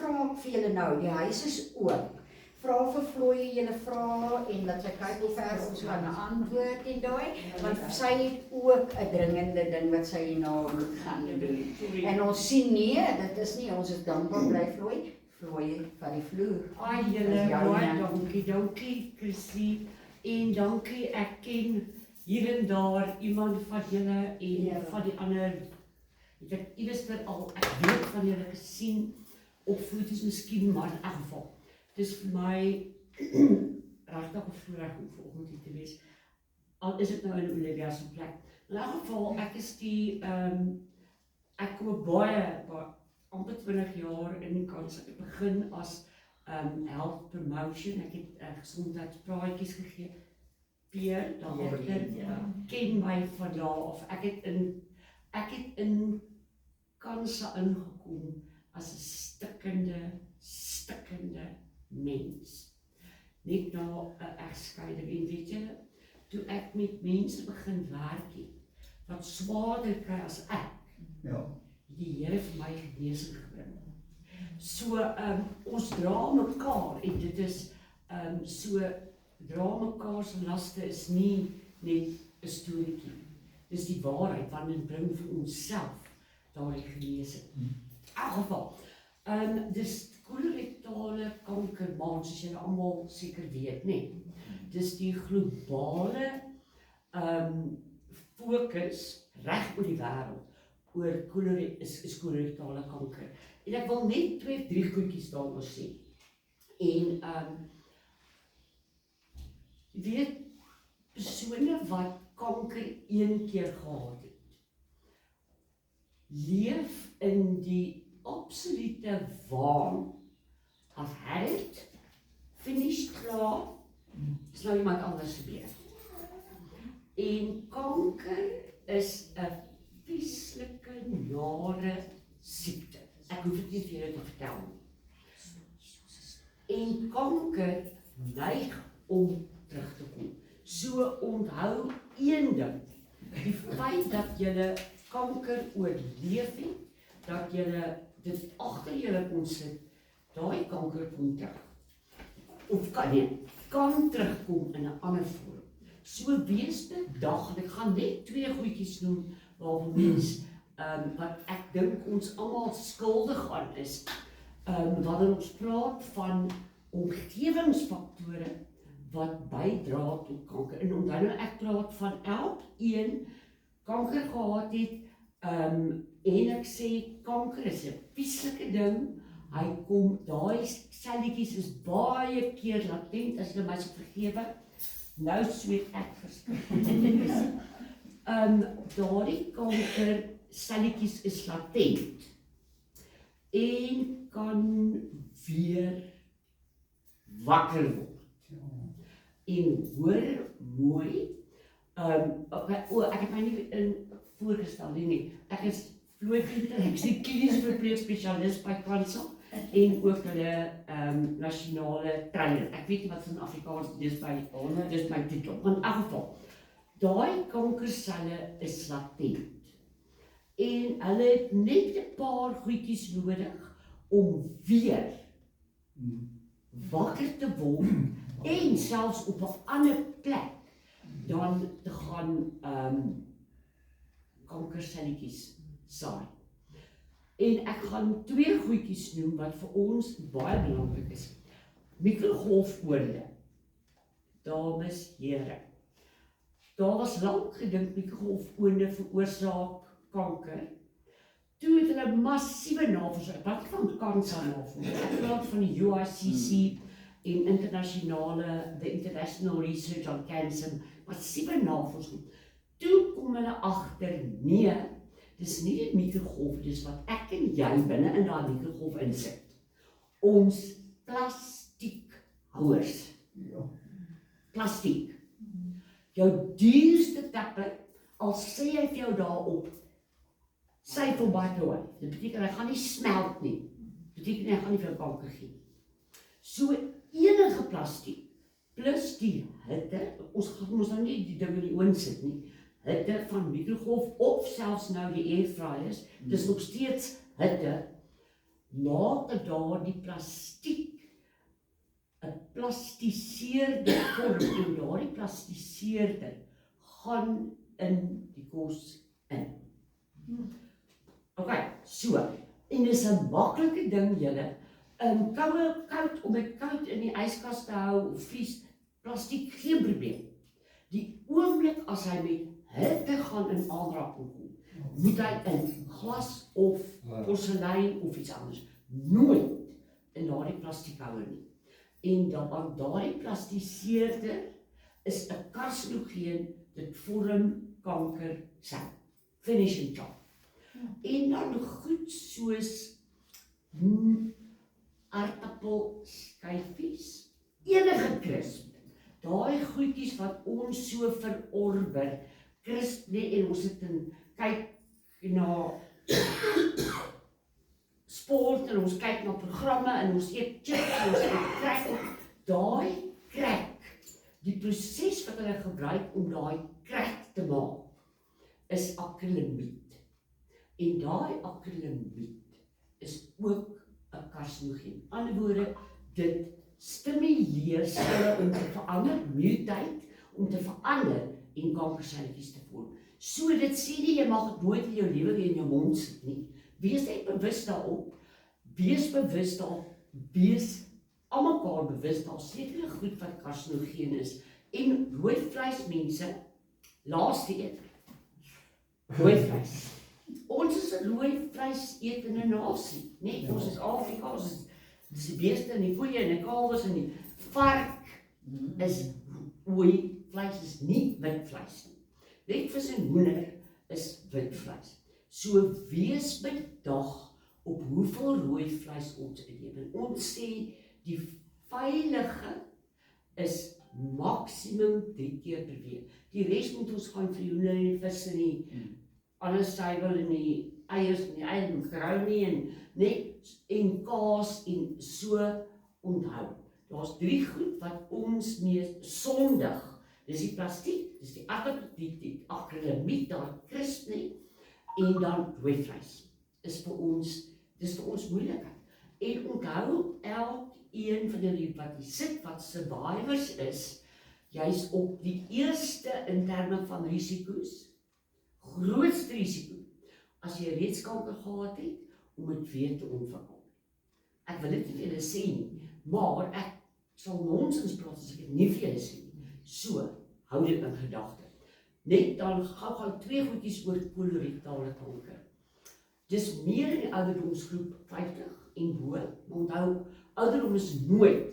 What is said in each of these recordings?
vra ek vir julle nou, die huis is oop. Vra vir Floy, julle vra en dat sy kyk hoe ver ons kan antwoord en daai, want sy het ook 'n dringende ding wat sy hierna moet gaan doen. En ons sien nee, dit is nie, ons is dankbaar bly Floy van die vloer. Ai julle, baie dankie Chrissy, en dankie, ek ken hier en daar iemand van julle en van die ander, het ek iewers al, ek weet van julle gesien, op foto's miskien, maar in elk geval. Dis vir my regtig 'n voorreg om vanoggend hier te wees. Al is dit nou in Olivia se plek. In elk geval, ek kom baie amper 20 jaar in die kans. Ek begin as health promotion. Ek het gesondheidspraatjies gegee. Peer, daar ken my van daar af. Ek het in kanse ingekom as 'n stikkende mens. Net na 'n egskeiding en weet jy, toe ek met mense begin werk het, wat swaarder kry as ek, die Here vir my genesing gebring. So, ons dra mekaar en dit is, dra mekaar se laste is nie net 'n storieetjie. Dis die waarheid, want dit bring vir onsself daardie genesing. In elk geval, dis kolorektale kanker maand, soos julle almal seker weet, nee. Dis die globale fokus reg oor die wêreld oor kolorektale kanker. En ek wil net 2 of 3 goedjies daaroor sê. En jy weet, persone wat kanker 1 keer gehad het, leef in die absolute waan, as hy het finish klaar, is nou iemand anders gebeur. En kanker is 'n vieslike, nare siekte. Ek hoef dit nie vir julle te vertel nie. En kanker neig om terug te kom. So onthou een ding, die feit dat julle kanker oorleef het, dat julle dit agter julle kon sit, daai kanker kom terug. Of kan terugkom in 'n ander vorm. So wees bedag, en ek gaan net 2 goedjies noem, waarvan mens, wat ek dink ons almal skuldig aan is, wanneer ons praat van omgewingsfaktore wat bydra tot kanker. En onthou nou, ek praat van elkeen kanker gehad het, en ek sê kanker is 'n vieslike ding. Hy kom, daai selletjies is baie keer latent, as jy my sal vergewe. Nou sweet ek verskriklik. Daardie kanker selletjies is latent en kan weer wakker word. En hoor mooi, ek het my nie in voorgestel nie. Ek is Floy Venter, ek is die kliniese verpleegspesialis by Kwansel en ook hulle nasionale trainer. Ek weet nie wat van Afrikaans dis by honde, dis my titel. Maar in elk geval, daai kankerselle is latent. En hulle het net 'n paar goedjies nodig om weer wakker te word en selfs op 'n ander plek dan te gaan kankerselletjies saai. En ek gaan 2 goedjies noem wat vir ons baie belangrik is. Mikrogolfoonde. Dames, here. Daar was lank gedink mikrogolfoonde veroorsaak kanker. Toe het hulle massiewe navorsing, wat van kansernavorsing, ek praat van die UICC en the International Research on Cancer, massiewe navorsing. Toe kom hulle agter, nee, dis nie die mikrogolf, dis wat ek en jy binne in daai mikrogolf insit. Ons plastiekhouers. Plastiek. Jou duurste tappe, al sê hy vir jou daarop, syfel baie dood. Dit beteken hy gaan nie smelt nie. Dit beteken hy gaan nie vir kanker gee. So enige plastiek, plus die hitte, ons gaan nou nie die ding in die oond sit nie, hitte van mikrogolf, of selfs nou die airfryers, dis nog steeds hitte, later daardie plastiek 'n plastiseerde vorm en daardie plastiseerde gaan in die kos in. Ok, so, en dis 'n maklike ding julle, koud om dit koud in die yskas te hou of vries, plastiek geen probleem. Die oomblik as hy met hitte gaan in aanraking kom, moet hy in glas of porselein of iets anders, nooit in daardie plastiek hou nie. En dan daardie plastiseerde is 'n karsinogeen, dit vorm kankersel, finishing job. En dan goed soos aardappelskyfies, enige crisp, daai goedjies wat ons so verorber, crisp nee, en ons sit en kyk na sport en ons kyk na programme en ons eet chips en ons eet crack, daai crack, die proses wat hulle gebruik om daai crack te maak, is akrylamied. En daai akrylamied is ook 'n karsinogeen. In ander woorde, dit stimuleer selle om te verander, mutate, om te verander en kankerselletjies te vorm. So dit sê nie, jy mag dit nooit in jou lewe weer in jou mond sit nie. Wees net bewus daarop, wees bewus daarop, wees almekaar bewus daar sekere goed wat karsinogeen is. En rooi vleismense, laaste een, rooi vleis. Ons is 'n rooi vleis etende nasie, nee, ons is Afrika, ons is die beeste en die koeie en die kalwes en die vark is rooi vleis, is nie wit vleis nie. Net vis en hoender is wit vleis. So wees bedag op hoeveel rooi vleis ons eet. En ons sê die veilige is maksimum 3 keer per week. Die res moet ons gaan vir die hoender en die vis en die alles suiwel en die eiers en die macaroni en net en kaas en so onthou. Daar's 3 goed wat ons mee sondig. Dis die plastiek, dis die akrylamied, daai crisp nie, en dan rooi vleis. Dis vir ons moeilikheid. En onthou, elkeen van julle wat hier sit, wat survivors is, jy's op die eerste in terme van risiko's, grootste risiko, as jy reeds kanker gehad het, om dit weer te ontwikkel. Ek wil dit nie vir julle sê nie, maar ek sal nonsens praat as ek dit nie vir julle sê nie. So, hou dit in gedagte. Net dan gou 2 goedjies oor kolorektale kanker. Dis meer in die ouderdomsgroep 50 en bo, maar onthou, ouderdom is nooit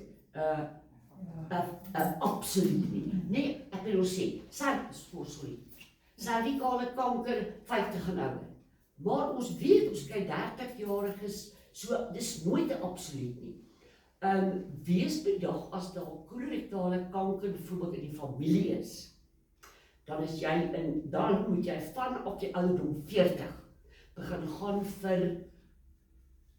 absoluut nie. Nee, ek wil sê, servikale kanker 50 en ouer. Maar ons weet, ons kry 30-jariges, so dis nooit 'n absoluut nie. Wees bedag as daar kolorektale kanker byvoorbeeld in die familie is, dan moet jy van op die ouderdom 40 begin gaan vir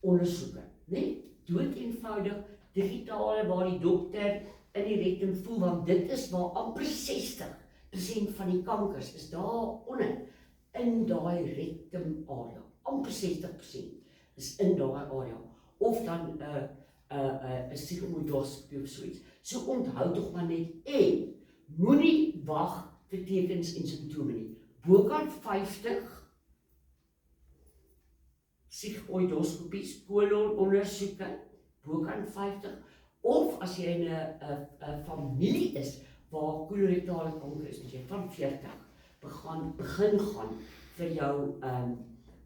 ondersoeke, nee? Dood eenvoudig, digitale waar die dokter in die rektum voel, want dit is waar amper 60% van die kankers is daar onder in daai rektum area. Amper 60% is in daai area. Of dan 'n sigmoidoskopie of so iets. So onthou tog maar net en moenie wag vir tekens en simptome nie. Bokant 50 sigmoidoskopies, kolon ondersoeke, bokant 50, of as jy in 'n familie is waar kolorektale kanker is, jy van 40 begin gaan vir jou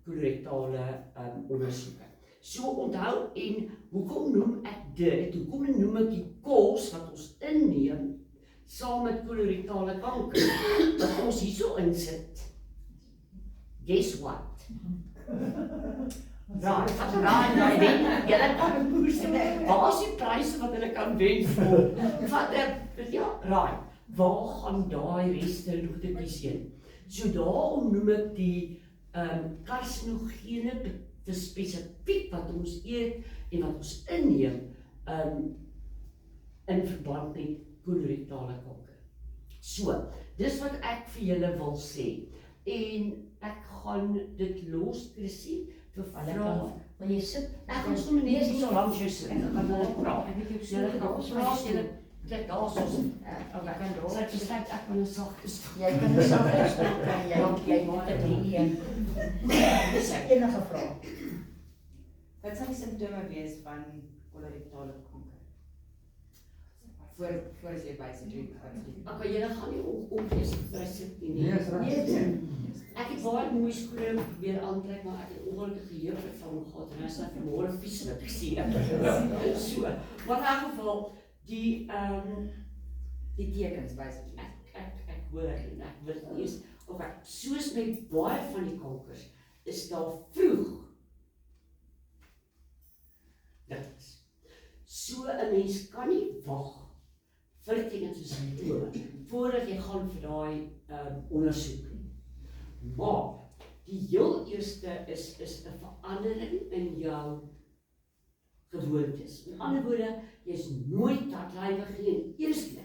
kolorektale ondersoeke. So onthou, en hoekom noem ek dit? Hoekom noem ek die kos wat ons inneem saam met kolorektale kanker wat ons hierso insit? Guess what? Raai, julle kan boer, waar is die pryse wat hulle kan wen vir? Ja, raai, waar gaan daai reste roetjies heen? So daarom noem ek die karsinogene te spesifiek wat ons eet en wat ons inneem in verband met kolorektale kanker. So, dis wat ek vir julle wil sê. En ek gaan dit los, Chrissy, vir vra Wil jy sit? Ek gaan sommer net so lank sit en dan gaan hulle praat. Julle gaan praat, julle klik daar soos Okay, kan door. sy verstaan ek van 'n sagte stem. Jy kan nie sagte stem kan jy moet dit nie. Dis enige vraag. Wat sal die simptome wees van kolorektale kanker? Voor as jy basically Ek kan julle gaan nie oplees vir sit nie. Nee, is reg. Ek het baie mooi skole probeer aantrek, maar ek het ongelukkig geheue van gehad en as ek vanmôre fietslik gesien het. So, maar in elk geval die die tekens basically. ek hoor en ek wil nie eens okay, soos met baie van die kankers is daar vroeg dit is. So 'n mens kan nie wag vir tekens soos simptome voordat jy gaan vir daai ondersoek nie. Maar die heel eerste is 'n verandering in jou gewoontes. Met ander woorde, jy's nooit hartlywig nie en eers weer.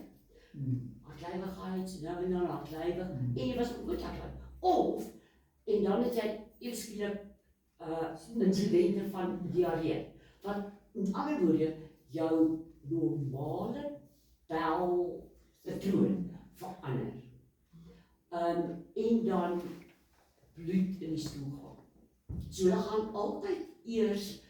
Hartlywigheid, nou en dan hartlywig en jy was ook nooit hartlywig. Of en dan het jy eers skielik insidente van diarree. Want met ander woorde, jou normale belpatroon verander. En dan bloed in die stoel gaan. So hulle gaan altyd eers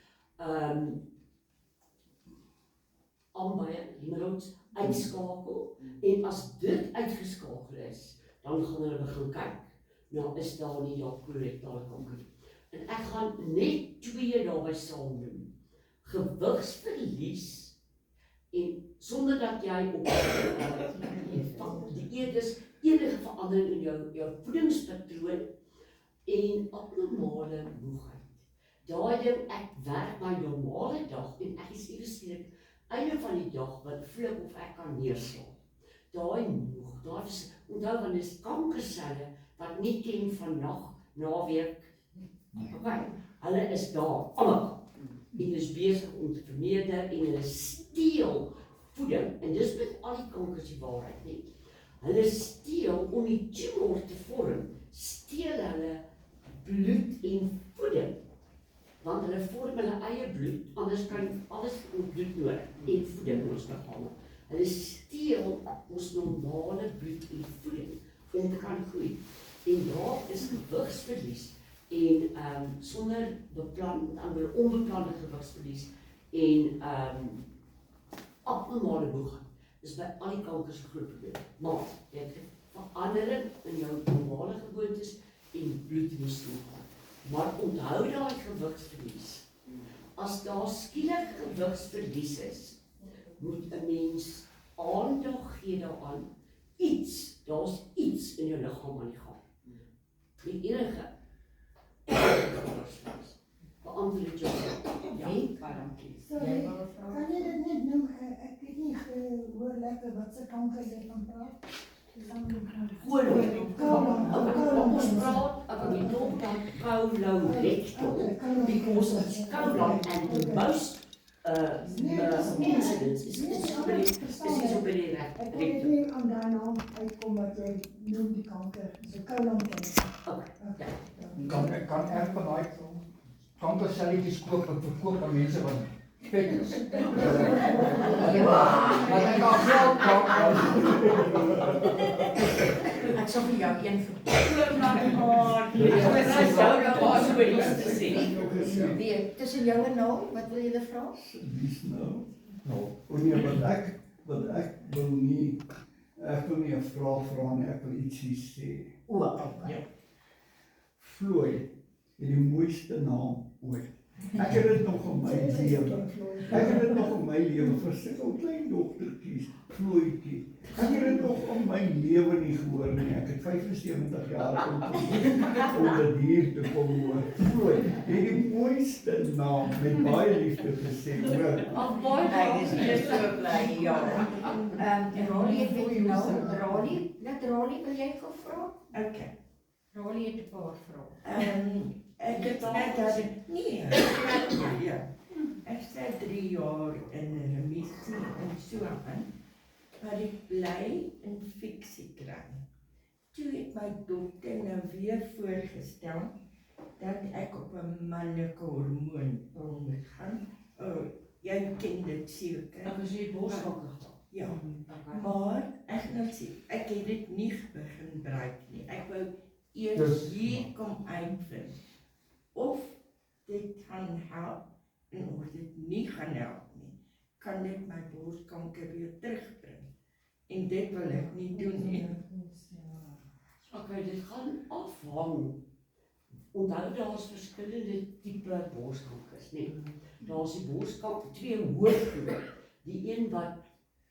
aanbye, hemorrhoids uitskakel en as dit uitgeskakel is, dan gaan hulle begin kyk. Nou is daar nie daar kolorektale kanker. En ek gaan net 2 daarby saam doen. Gewigsverlies en sonder dat jy op die eet enige verandering in jou voedingspatroon en abnormale moegheid. Daai ding ek werk my normale dag en ek is ewe skielik einde van die dag wat vlug of ek kan neerslaap. Daai moeg, daar is onthou want dis kankerselle wat nie ken van nag, naweek. Okay, hulle is daar almal. En is besig om te vermeerder en hulle steel voeding en dis met al die kankers die waarheid nie. Hulle steel om die tumor te vorm, steel hulle bloed en voeding. Want hulle vorm hulle eie bloed, anders kan alles met bloed nodig en voeding ons behaal. Hulle steel ons normale bloed en voeding om te kan groei. En daar is gewigsverlies en sonder onbeplande gewigsverlies en abnormale moegheid. Dis by al die kankers 'n groot probleem. Maar jy het verandering in jou normale gewoontes en bloed in die stoel gaan. Maar onthou daai gewigsverlies. As daar skielik gewigsverlies is, moet 'n mens aandag gee daaraan. Daar's iets in jou liggaam aan die gang. Die enige beantwoord dit jou. Wie? Baie dankie. Jy wil 'n vraag? Kan jy dit net noem? Ek het nie gehoor lekker wat se kanker jy van praat. Ons praat about die talk colorectal because it's colon and most incidents is op die Ek kon rectum. nie aan daai naam uitkom wat jy noem die kanker. So kolonkanker. Okay. Kan ek van daai kankerselletjies koop en verkoop aan mense wat vet is? Want ek kan geld maak. Ek sal vir jou een Wie, tussen jou en nou, wat wil jy vra? Dis nou. O nee, wat ek wil nie 'n vraag vra nie, ek wil ietsie sê. O, okay. Floyd het die mooiste naam ooit. Ek het dit nog in my lewe. Ek het dit nog in my lewe verseker klein dogtertjies, Floydjie. Ek het dit nog in my lewe nie gehoor nie. Ek het 75 jaar om dit hier te kom hoor. Floyd het die mooiste naam met baie liefde gesê, hoor. Dis so bly, ja. Rolly het vir jou nou, Rolly, wil jy gou vra? Okay. Rolly het 'n paar vrae. Ek het net ek sê 3 jaar in 'n remissie en so aan, maar ek bly infeksie kry. Toe het my dokter nou weer voorgestel dat ek op 'n manlike hormoonpil moet gaan. Jy ken dit seker. Ek is hier borskanker gehad. Ja, Okay. maar ek nou sê, ek het dit nie begin gebruik nie. Ek wou eers Dus- hier kom uitvind of dit gaan help en of dit nie gaan help nie, kan dit my borskanker weer terugbring. En dit wil ek nie doen nie. Okay, dit gaan afhang. Onthou daar's verskillende tipe borskankers, nee. Daar's die borskanker, twee hoofgroepe. Die een wat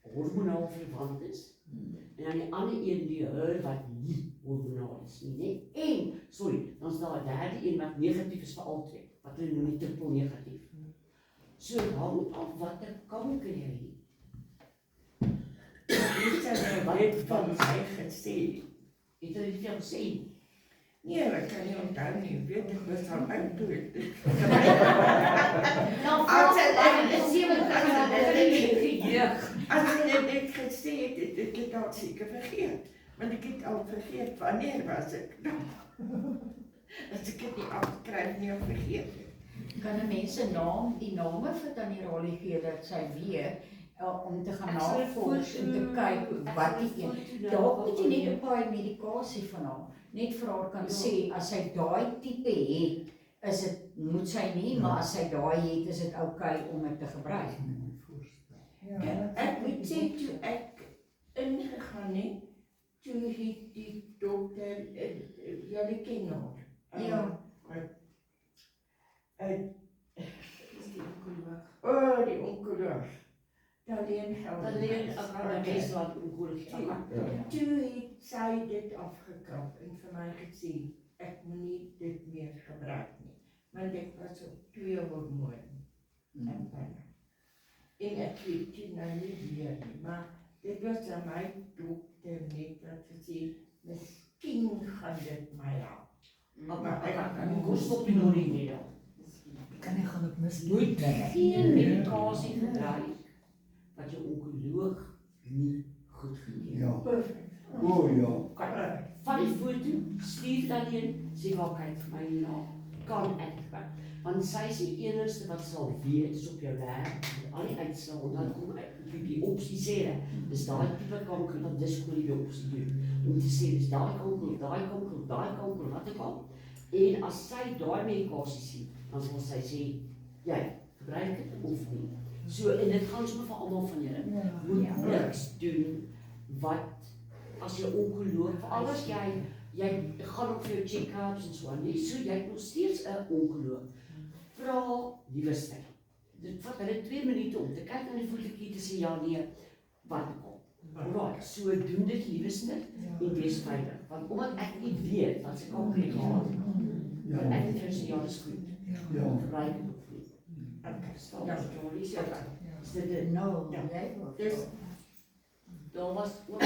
hormonaal verwant is en dan die ander een die wat nie hormonaal is nie, nee. En, sorry, dan is daar 'n derde een wat negatief is vir albei, wat hulle noem die triple negatief. So hang af watter kanker jy het. Dit is nou weet van my gesê. Het hulle dit vir jou gesê? Nee, ek kan nie onthou nie, weet ek was al oud toe ek dit. Nou, As hulle- is 7 jeug. As hulle dit gesê het, het ek dit al seker vergeet. Want ek het al vergeet wanneer was ek. As ek dit nie afskryf nie of vergeet het. Kan 'n mens se naam, die name vir Tannie Rolly gee dat sy weet om te gaan Ek sal dit navors en te foto- kyk wat die een. Dalk moet jy net 'n paar medikasie van haar net vir haar kan sê as sy daai tipe het, is dit moet sy nie, maar as sy daai het, is dit oukei om dit te gebruik. Ek moet sê toe ek ingegaan het, toe het die dokter, julle ken haar. Ja. Die onkoloog. Daarleen geld. Alleen aan die Wesland onkologie. Toe het sy dit afgekrap en vir my gesê, ek moenie dit meer gebruik nie. Want ek was op 2 hormoon en pille. En ek weet dit nou nie weer nie, maar dit was aan my dokter net wat gesê, miskien gaan dit my help. Maar ek kon stop die nog nie meer. Kan nie gaan op mis. Moet geen medikasie gebruik wat jou onkoloog nie goedgekeur het. Ja. O ja. Kyk, van die foto, stuur dan een, sê waar kyk vir my na, kan ek werk. Want sy is die enigste wat sal weet, is op jou werk, al die uitslae, en dan kom uit die opsie sê, dis daai tipe kanker, dan dis hoe die opsie doen. Om te sê, dis daai kanker, daai kanker, daai kanker, wat ek al. En as sy daai medikasie sien, dan sal sy sê, jy, gebruik dit of nie. So, en dit gaan sommer vir almal van julle. Moet niks doen wat as jy onkoloog, veral as jy gaan op vir jou check-ups en so aan, nie, so jy het nog steeds 'n onkoloog. Vra liewerste. Dit vat hulle 2 minute om te kyk na die voetjie te sê ja, nee, wat ook al. Alright, so doen dit liewerste en wees veilig. Want omdat ek nie weet wat se kanker het gehad, kan ek nie vir sê ja, dis goed. Ja. Gebruik dit of nie. Ek stel Ja. stories, is dit dit? Nou, Ja. jy wil. Dus Daar was ook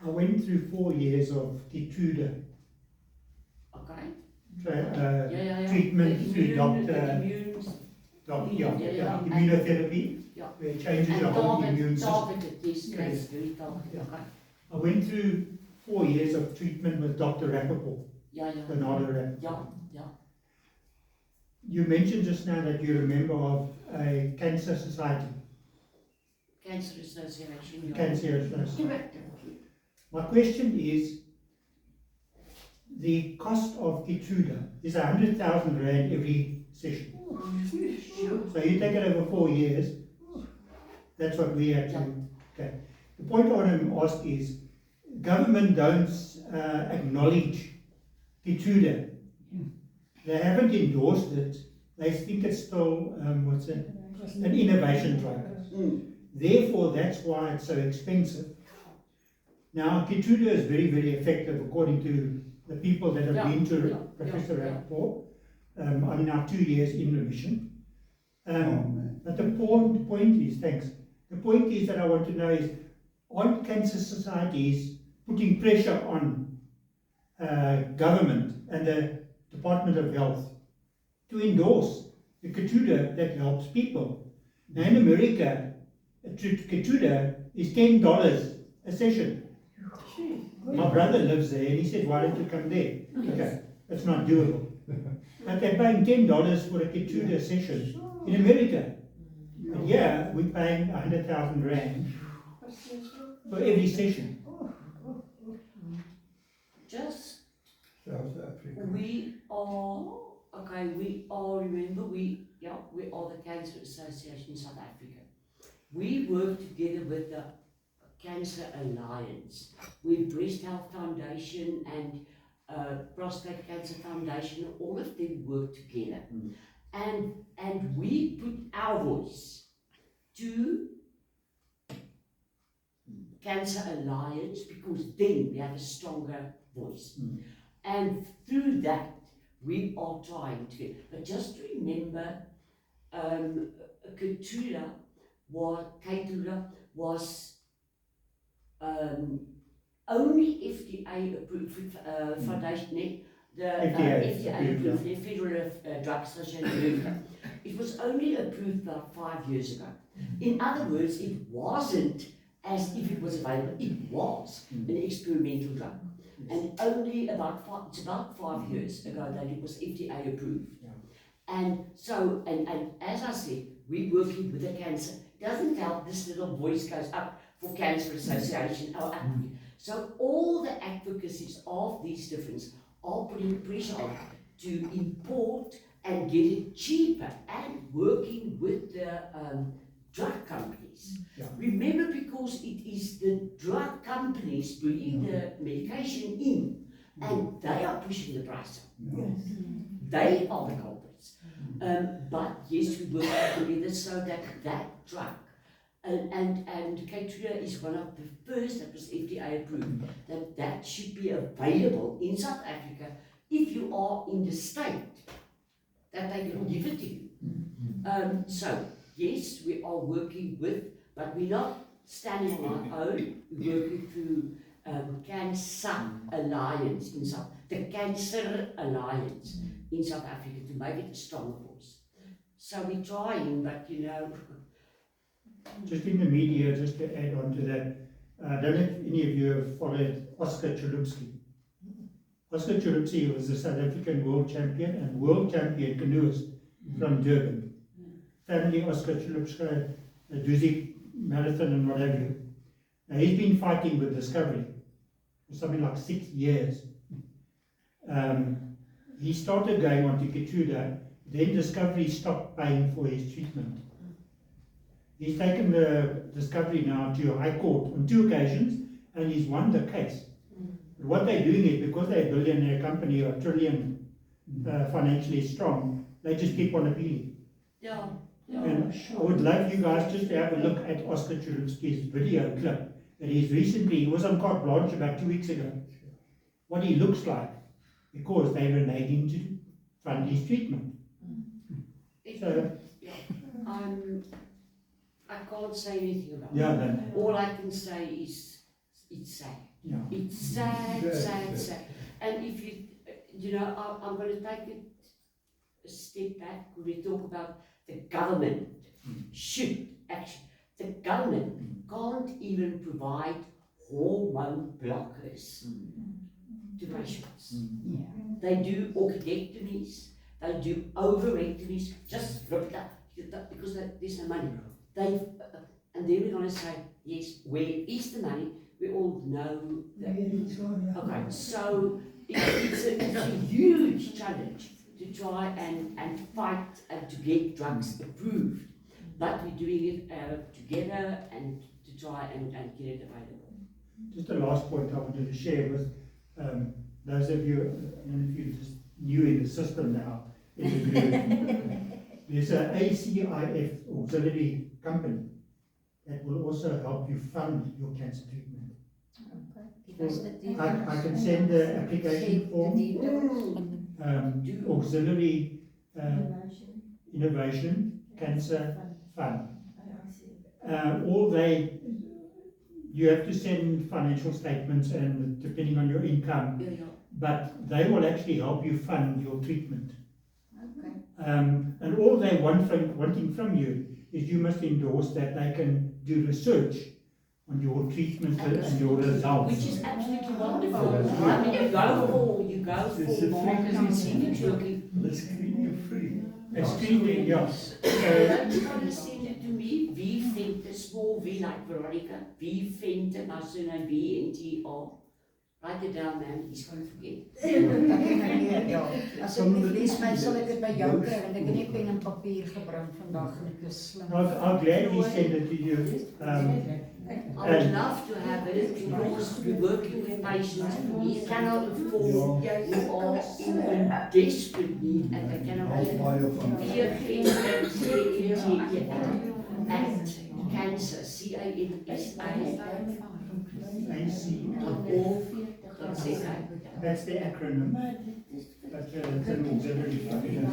I went through 4 years of Keytruda okay. treatment through doctor, Ja. immunotherapy, Ja. where it changes En your whole immune system. David, het is krijgt okay. I went through 4 years of treatment with Dr. Rappaport, Ja, Bernardo Rappaport. ja. You mentioned just now that you're a member of a cancer society, Cancer Association, ja. Cancer Association. My question is, the cost of Keytruda is 100,000 rand every session. So you take it over 4 years, that's what we have to, okay. The point I want to ask is, government don't acknowledge Keytruda. They haven't endorsed it, they think it's still, an innovation drug. Therefore, that's why it's so expensive. Now, Keytruda is very, very effective according to the people that have been to Professor Rappaport. I'm now 2 years in remission. But the point is, thanks. The point is that I want to know is, aren't cancer societies putting pressure on government and the Department of Health to endorse the Keytruda that helps people? Now in America, Keytruda is $10 a session. My brother lives there and he said, why don't you come there? Okay, that's not doable. But they're paying $10 for a Keytruda session in America. And here, we're paying 100,000 rand for every session. Just, South Africa. we are, okay, remember, we are the Cancer Association in South Africa. We work together with the Cancer Alliance, with Breast Health Foundation and Prostate Cancer Foundation, all of them work together. And we put our voice to Cancer Alliance because then we have a stronger voice. And through that, we are trying to. But just remember, Keytruda was only FDA approved foundation, the FDA approved, the Federal Drug Association. It was only approved about 5 years ago. In other words, it wasn't as if it was available. It was an experimental drug. And only about 5 years ago that it was FDA approved. And so, and as I said, we're working with the cancer. It doesn't help this little voice goes up for Cancer Association. So all the advocacies of these different are putting pressure on to import and get it cheaper and working with the drug companies. Remember, because it is the drug companies bringing the medication in and they are pushing the price up. They are the culprits. But yes, we work together so that that drug, and Keytruda is one of the first that was FDA approved, that should be available in South Africa if you are in the state that they can give it to you. So yes, we are working with, but we're not standing on our own. We're working through Cancer Alliance in the Cancer Alliance in South Africa to make it a stronger voice. So we're trying, but you know. Just in the media, just to add on to that, I don't know if any of you have followed Oskar Chulupski. Oskar Chulupski was a South African world champion and world champion canoeist from Durban. Family Oskar Chulupski, a Duzi marathon and what have you. Now he's been fighting with Discovery for something like 6 years. He started going on to Keytruda, then Discovery stopped paying for his treatment. He's taken the Discovery now to High Court on 2 occasions and he's won the case. But what they're doing is, because they're a billionaire company or a trillion financially strong, they just keep on appealing. And I would love you guys just to have a look at Oskar Chulupski's video clip that he was on Carte Blanche about 2 weeks ago. What he looks like, because they reneged him to fund his treatment. So, I can't say anything about it. All I can say is it's sad. It's sad. And if you know, I'm going to take it a step back when we talk about the government should actually. The government can't even provide hormone blockers to patients. They do orchidectomies, they do ovarectomies, just rip it up because there's no money. And then we're going to say, yes, where is the money? We all know that. Okay, so it's a huge challenge to try and fight and to get drugs approved. But we're doing it together and to try and get it available. Just the last point I wanted to share was those of you, and if you're just new in the system now, in the group, there's an ACIF auxiliary company that will also help you fund your cancer treatment. I can send the application form. Auxiliary Innovation Cancer Fund. You have to send financial statements and depending on your income, but they will actually help you fund your treatment. And all they wanting from you is you must endorse that they can do research on your treatment and your results. Which is absolutely wonderful. I mean, you go There's for a markers free and see it's working. The screening free. Screening, yeah. Somebody sent it to me, V Venter, small V like Veronica, V Venter, my surname V-N-T-R. Write it down, man, he's going to forget. Ja, as ek nie lees my sal ek dit by jou kry want ek het nie pen en papier gebring vandag en ek is slim. I'm glad he sent it to you. I would love to have it because we're working with patients. You cannot afford, you are in desperate need and they cannot and cancer, C-A-N-S-A.org.za. That's the acronym. But it's an auxiliary function.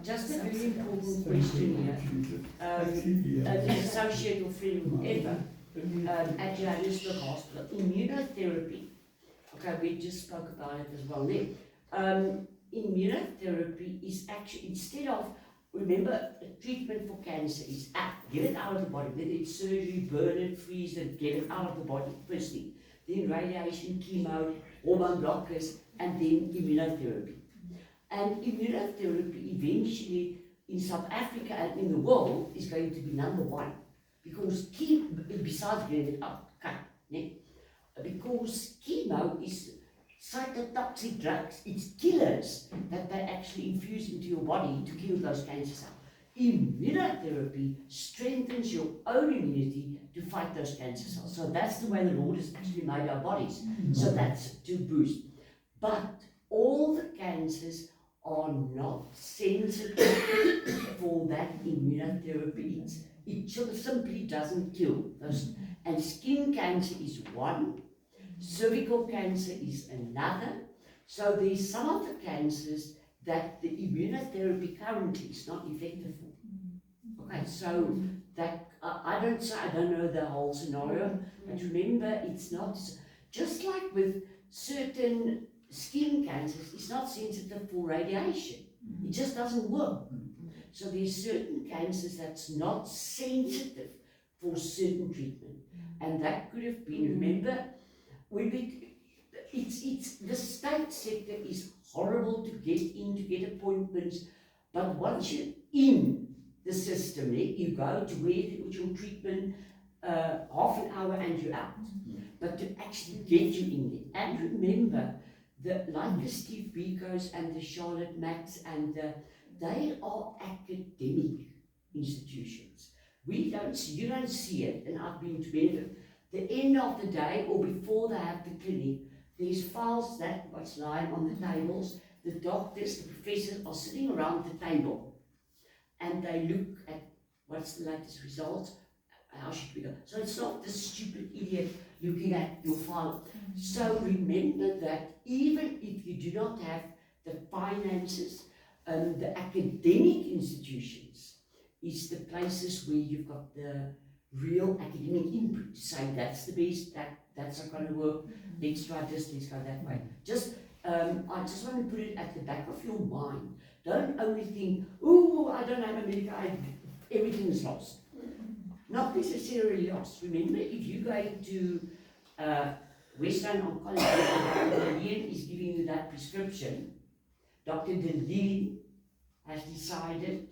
Just a very important question here. The associate of freedom ever at Johannesburg Hospital, immunotherapy. Okay, we just spoke about it as well there. Immunotherapy is actually, instead of, remember, treatment for cancer is get it out of the body, whether it's surgery, burn it, freeze it, get it out of the body, firstly. Then radiation, chemo, hormone blockers, and then immunotherapy. And immunotherapy eventually in South Africa and in the world is going to be number one. Because besides getting it out, because chemo is cytotoxic drugs, it's killers that they actually infuse into your body to kill those cancer cells. Immunotherapy strengthens your own immunity to fight those cancer cells. So that's the way the Lord has actually made our bodies. So that's to boost. But all the cancers are not sensitive for that immunotherapy. It simply doesn't kill those. And skin cancer is one, cervical cancer is another. So there's some of the cancers that the immunotherapy currently is not effective for. Okay, so that I don't know the whole scenario, but remember, it's not just like with certain skin cancers, it's not sensitive for radiation. It just doesn't work. So there's certain cancers that's not sensitive for certain treatment, and that could have been. Remember, it's the state sector is horrible to get in, to get appointments, but once you're in the system, you go to where your treatment, half an hour and you're out. But to actually get you in there, and remember, like the Steve Biko's and the Charlotte Max and they are academic institutions. You don't see it, and I've been to benefit. The end of the day, or before they have the clinic, there's files that what's lying on the tables. The doctors, the professors are sitting around the table, and they look at what's the latest results. How should we go? So it's not the stupid idiot looking at your file. So remember that even if you do not have the finances, the academic institutions is the places where you've got the real academic input to say that's the best, that's not going to work, let's try this, let's go that way. I just want to put it at the back of your mind. Don't only think, oh, I don't have a medical aid, everything is lost. Not necessarily lost. Remember, if you go into Western Oncology, Dr. Deleen is giving you that prescription. Dr. Deleen has decided,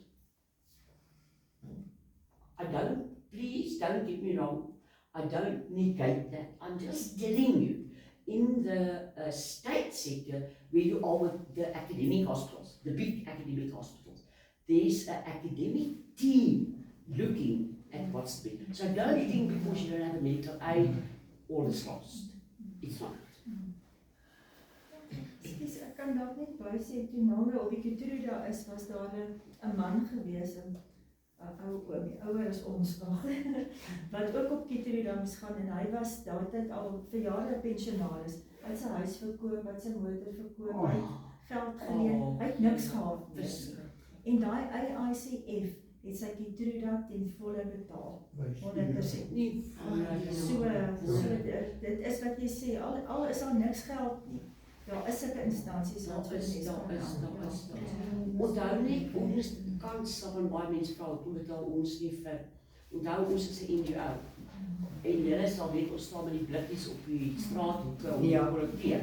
please don't get me wrong, I don't negate that. I'm just telling you, in the state sector, where you are with the academic hospitals, the big academic hospitals, there's an academic team looking at what's the big. So don't think because you don't have a medical aid, all is lost. It's not. Skus, ek kan dalk net by sê, toe Name op die Keytruda is, was daar 'n man gewees, 'n ou oomie, ouer as ons nog, wat ook op Keytruda moes gaan, en hy was daardie al vir jare 'n pensionaris. Hy het sy huis verkoop, hy het sy motor verkoop, hy het geld geleen, hy het niks gehad nie. En daai ICF het sy Keytruda ten volle betaal, 100%. Nie, So, dit is wat jy sê, al is daar niks geld nie. Daar is sulke instansies wat vir mense kan help. Onthou net, ons kans sal van baie mense vra, hoe betaal ons nie vir, onthou ons is 'n NGO, en julle sal weet, ons staan met die blikkies op die straathoeke om te kollekteer.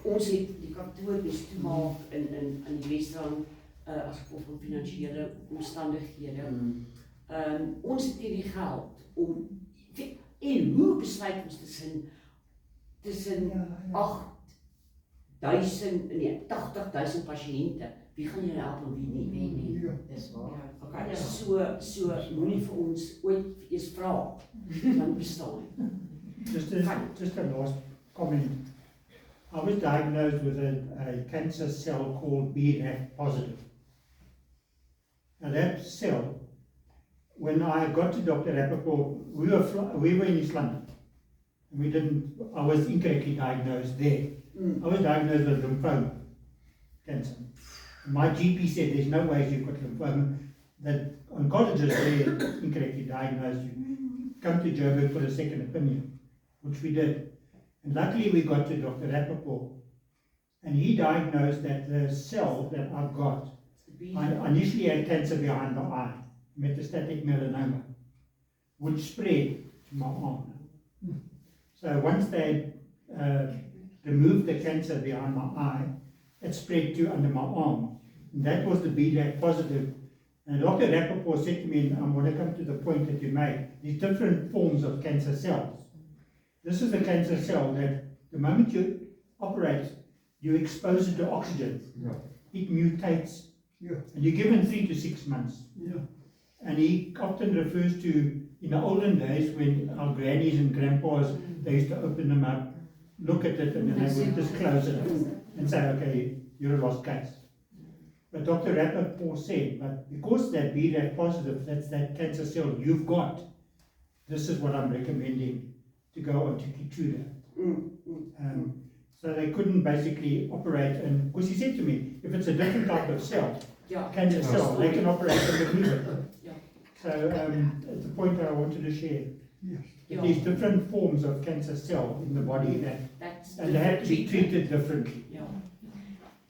Ons het die kantoor moes toemaak in die Wesrand, as gevolg van finansiële omstandighede. Ons het nie die geld om, en hoe besluit ons tussen 80.000 pasiënte, wie gaan julle help en wie nie? Dis waar. Okay, so moenie vir ons ooit eens vra, dan bestaan nie. Just a last comment. I was diagnosed with a cancer cell called BRAF positive. Now that cell, when I got to Dr. Rappaport, we were in East London. I was incorrectly diagnosed there. I was diagnosed with lymphoma cancer. My GP said there's no way you've got lymphoma. That oncologists there incorrectly diagnosed you. Come to Joburg for a second opinion, which we did. And luckily we got to Dr. Rappaport, and he diagnosed that the cell that I've got, I initially had cancer behind the eye, metastatic melanoma, which spread to my arm. So once they removed the cancer behind my eye, it spread to under my arm. And that was the BRAF positive. And Dr. Rappaport said to me, and I want to come to the point that you made, these different forms of cancer cells. This is a cancer cell that the moment you operate, you expose it to oxygen. It mutates. And you're given 3 to 6 months. And he often refers to, in the olden days, when our grannies and grandpas, they used to open them up, look at it, and then they would just close it and say, okay, you're a lost case. But Dr. Rappaport said, but because that BRAF positive, that's that cancer cell you've got, this is what I'm recommending to go on to Keytruda. So they couldn't basically operate, and because he said to me, if it's a different type of cell, cancer cell, they can operate and remove it. So it's a point that I wanted to share. These different forms of cancer cell in the body, and they have to be treated differently.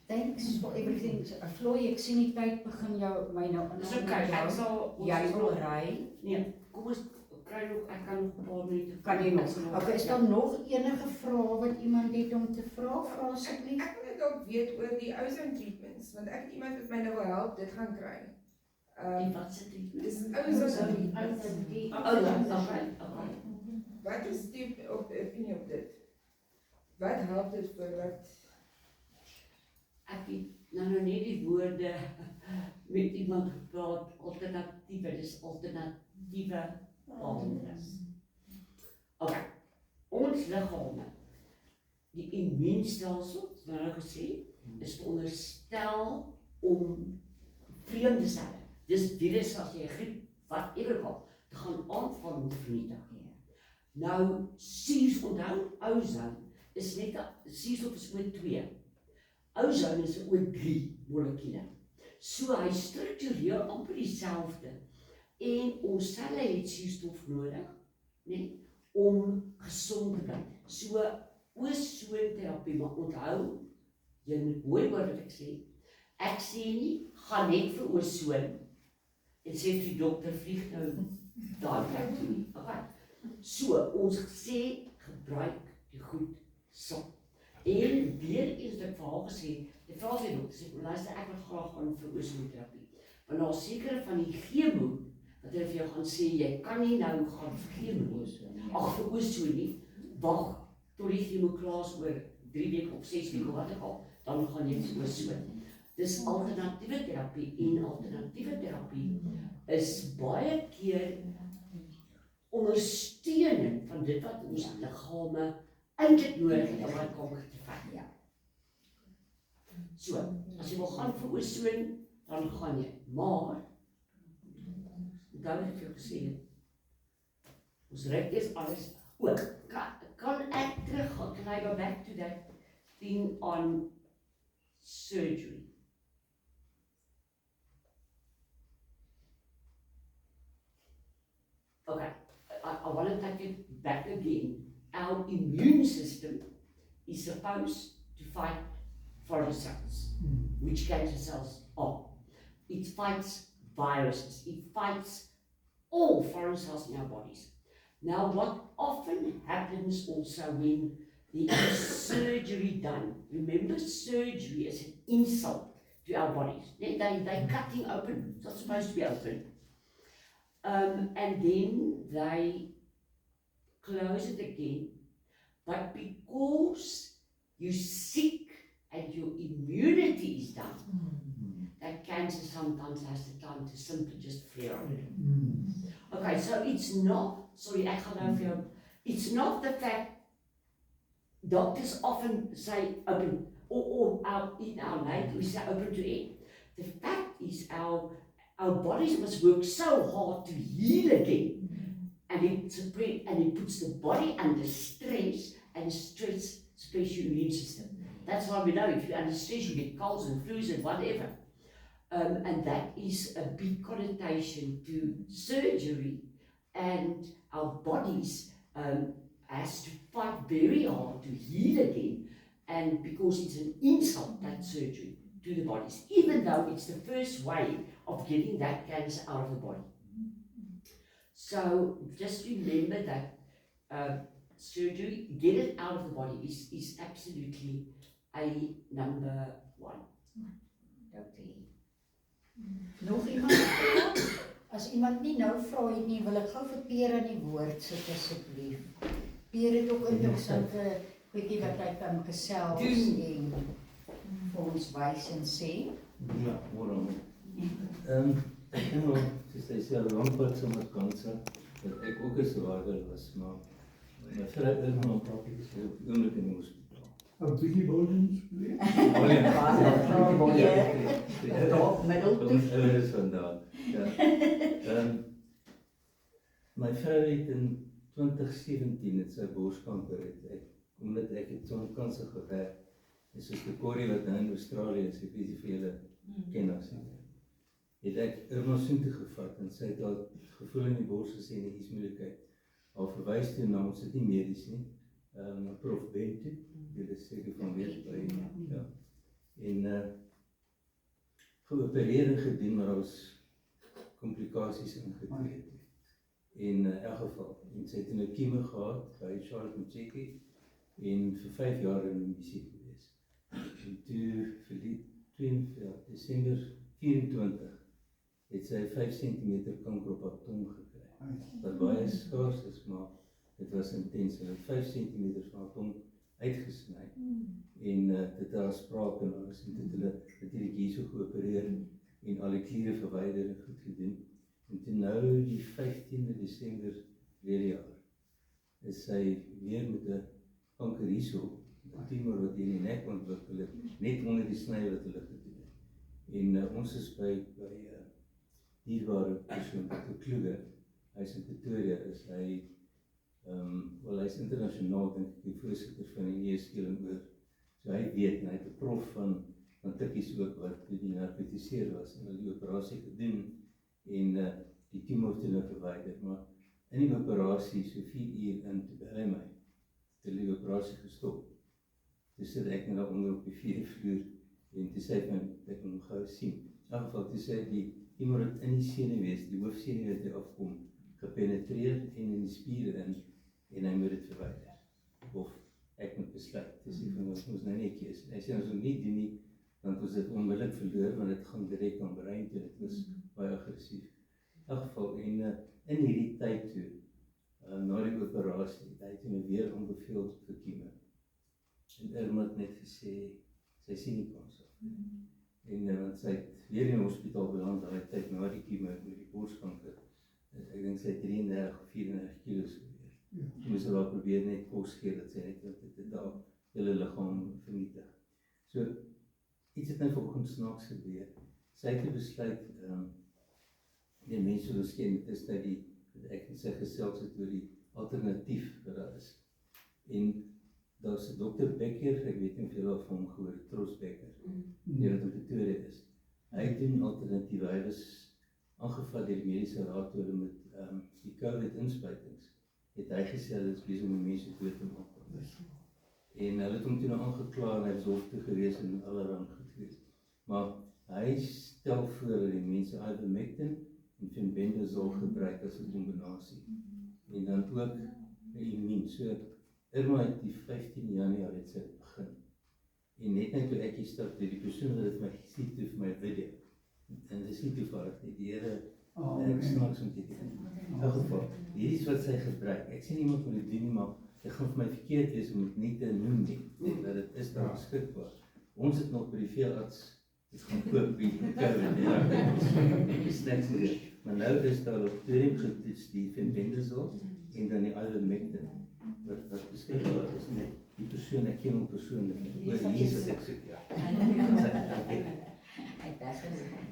Thanks for everything. Floy, ek sien die tyd begin my nou Dis okay, ek sal jy wil ry. Nee, kom ons kry nog, ek kan nog 'n paar minute. Kan jy nog? Okay, is daar nog enige vrae wat iemand het om te vra? Vra asseblief. Ek wil net ook weet oor die ozone treatments, want ek het iemand wat my nou wil help dit gaan kry. Wat se treatment? Dis ozone. Wat is die opinie op dit? Wat help dit vir wat? Ek het nou net die woorde met iemand gepraat, alternatiewe, dis alternatiewe behandelings. Okay, ons liggame, die immuunstelsel, nou gesê, is veronderstel om vreemde selle, dis virus as jy griep, wat ewer gehad, te gaan aanval om te vernietig. Nou, onthou, ozone is net, suurstof is O2. Ozone is 'n O3 molekuule. So hy struktureer amper dieselfde. En ons selle het suurstof nodig, nee, om gesond te bly. So ozonterapie, maar onthou, jy moet mooi hoor wat ek sê. Ek sê nie, gaan net vir ozon en sê vir die dokter vlieg nou daar plek toe nie. Okay. So ons sê gebruik die goed saam. En weer eens ek vir haar gesê, die vraag sy dokter sê, luister, ek wil graag gaan vir ozonterapie. Want daar sekere van die chemo, wat hulle vir jou gaan sê, jy kan nie nou gaan vir chemo, vir ozon nie, wag tot die chemo klaar is oor 3 weke of 6 weke, wat ek al, dan gaan jy vir ozon. Dis alternatiewe terapie, en alternatiewe terapie is baie keer ondersteuning van dit wat ons liggame eintlik nodig het om daai kamer te vat. So, as jy wil gaan vir oorsoon, dan gaan jy. Maar, onthou wat ek vir jou gesê het, ons ryk eers alles ook. Kan ek teruggaan? Can I go back to that thing on surgery? Okay, I want to take it back again. Our immune system is supposed to fight foreign cells, which cancer cells are. It fights viruses, it fights all foreign cells in our bodies. Now, what often happens also when there is surgery done, remember surgery is an insult to our bodies. They're cutting open, it's not supposed to be open. And then they close it again, but because you're sick and your immunity is down, that cancer sometimes has the time to simply just flare up. Okay, so it's not, sorry, ek gaan nou vir jou, it's not the fact, doctors often say open, or in our life we say open to air. The fact is our bodies must work so hard to heal again, and it puts the body under stress, and stress suppresses your immune system. That's why we know if you're under stress, you get colds and flus and whatever. And that is a big connotation to surgery, and our bodies has to fight very hard to heal again, and because it's an insult, that surgery, to the bodies, even though it's the first way of getting that cancer out of the body. So just remember that surgery, get it out of the body, is absolutely a number one. Nog iemand vra? As iemand nie nou vra het nie, wil ek gou vir Peer aan die woord sit asseblief. Peer het ook interessante goedjie wat hy kan gesels en vir ons wys en sê. Ja, waarom? Ek ken wel, soos hy sê, lampad sommer kanser, dat ek ook 'n zwaarder was, maar my vrou is nog op oomblik in die hospitaal. Een bietjie boldens, Ja, is vandaag. Ja. My vrou het in 2017 het sy borskanker het. Omdat ek het zo'n kanker gewerk, en soos die Corrie wat nou in Australië is, ek weet nie vir julle ken as het ek Irmasoen toe gevat, en sy het al gevoel in die bors gesê, nie iets moeilikheid. Al verwys toe na ons, dit nie medies nie, Prof Ben toe, julle seker van weet by, ja. En geopereer en gedoen, maar daar was komplikasies ingetree. En in elk geval, en sy het in 'n chemo gehad by Charlotte Mcheki en vir 5 jaar in remissie gewees. En toe vir Desember 24 het sy 5 cm kanker op haar tong gekry. Wat baie skaars is, maar dit was intens. Sy het 5 cm van haar tong uitgesny. En dit daar sprake en alles, en dit hulle natuurlijk hier so geopereer en al die kliere verwyder en goed gedoen. En toe nou die 15de Desember verlede jaar is sy weer met 'n kanker hierso, 'n tumor wat in die nek ontwikkel het, net onder die sny wat hulle gedoen het. En ons is by dierbare persoon, Dr. Kluge, hy is in Pretoria, is hy, wel hy is internasionaal, denk ek, die voorsitter van die ESK oor. So hy weet, en hy het 'n prof van Tikkies ook, wat die narkotiseer was, en hulle die operasie gedoen, en die tumor toe nou verwyder, maar in die operasie, so 4 uur in, toe bel hy my, toe die operasie gestop. Toe sit ek nou onder op die 4de vloer, en toe sê ek my, ek moet hom gou sien. In elk geval, toe sê die tumor het in die senuwees, die hoofsenuwee het hy afkom, gepenetreer en in die spiere in, en hy moet dit verwyder. Of ek moet besluit, dis die van ons nou nie keus. Hy sê ons moet nie doen nie, want ons het onmiddellik verloor, want dit gaan direk aan brein toe, dit was baie aggressief. In elk geval, en in hierdie tyd toe, na die operasie, hy het my weer aanbeveel vir chemo. En Irma het net gesê, sy sien nie kans af. En want sy het weer in die hospitaal beland, daai tyd na die chemo met die borskanker. Ek dink sy het 33 of 34 kilos geweeg. Sy moes hulle probeer net kos gee, dat sy net dit daar hele liggaam vernietig. So, iets het nou vanoggend snaaks gebeur. Sy het besluit, die mense wil skien, dit is nou ek en sy gesels het oor die alternatief wat daar is. En daar's 'n Dr. Becker, ek weet nie of julle van hom gehoor het, Troos Becker, die wat op Pretoria is. Hy doen alternatiewe, hy was aangevat deur die mediese raad toe hulle met die COVID-inspuitings, het hy gesê hulle is besig om mense dood te maak. En hulle het hom toe nou aangekla en hy was hof toe gewees en allerhande goed gewees. Maar hy stel voor dat die mense ivermectin en fenbendazole gebruik as 'n kombinasie. En dan ook 'n immuun. So Irma het die 15 Januarie het sy begin. En net nou toe ek hier stap, die persoon wat dit my gesien het vir my video. En dit is nie toevallig nie, die Here ek snaaks om dit te doen. In elk geval, hierdie is wat sy gebruik. Ek sien iemand moet dit doen nie, maar dit gaan vir my verkeerd wees om dit nie te noem nie, dat dit is daar beskikbaar. Ons het nog by die veearts dit gaan koop by COVID, maar nou is daar op podium getoets die fenbendazole en dan die ivermectin wat beskikbaar is net die persoon, ek ken hom persoonlik, oor hier is wat ek soek, ja.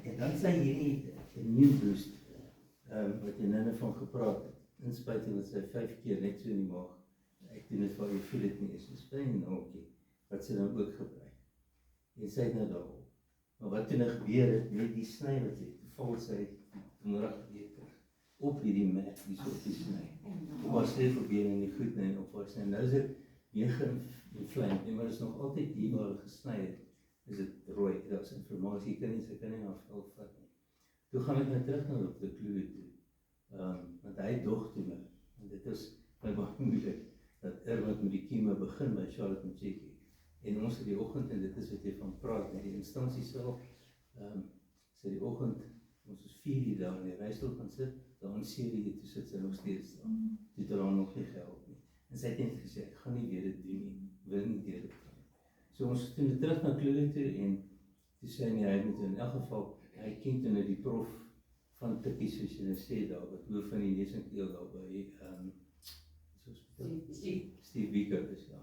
En dan sê hierdie immune boost, wat jy nou van gepraat het, inspuiting wat sy 5 keer net so in die maag, ek doen dit waar jy voel dit nie is, dis fyn naaltjie, wat sy dan ook gebruik. En sy het nou daarop. Maar wat toe nou gebeur het, met die sny wat sy, val sy donderdagbeke op hierdie mat, die so op die sny. Op haar sleutelbeen en die goed en op haar sny. Nou is dit weer geinflamed, maar is nog altyd hier waar hulle gesny het, is dit rooi, daar is informasie, sy kan nie haar vel vat nie. Toe gaan ek nou terug na Dr. Kluwe toe, want hy dog toe my, en dit is my baie moeilik, dat wat met die kieme begin by Charlotte Mcheki. En ons het die oggend, en dit is wat jy van praat, in die instansie self, sy die oggend, ons is 4 uur daar in die reisstoel gaan sit, daar in 7 uur toe sit sy nog steeds daar, toe het haar nog nie gehelp nie. En sy het net gesê, ek gaan nie weer dit doen nie, wil nie weer dit gaan. So ons toen terug na Kluwe toe, en toe sê hy moet in elk geval, hy ken toe nou die prof van Tikkie, soos jy nou sê daar, wat hoof van die neus en keel daar by, Steve Biko is, ja.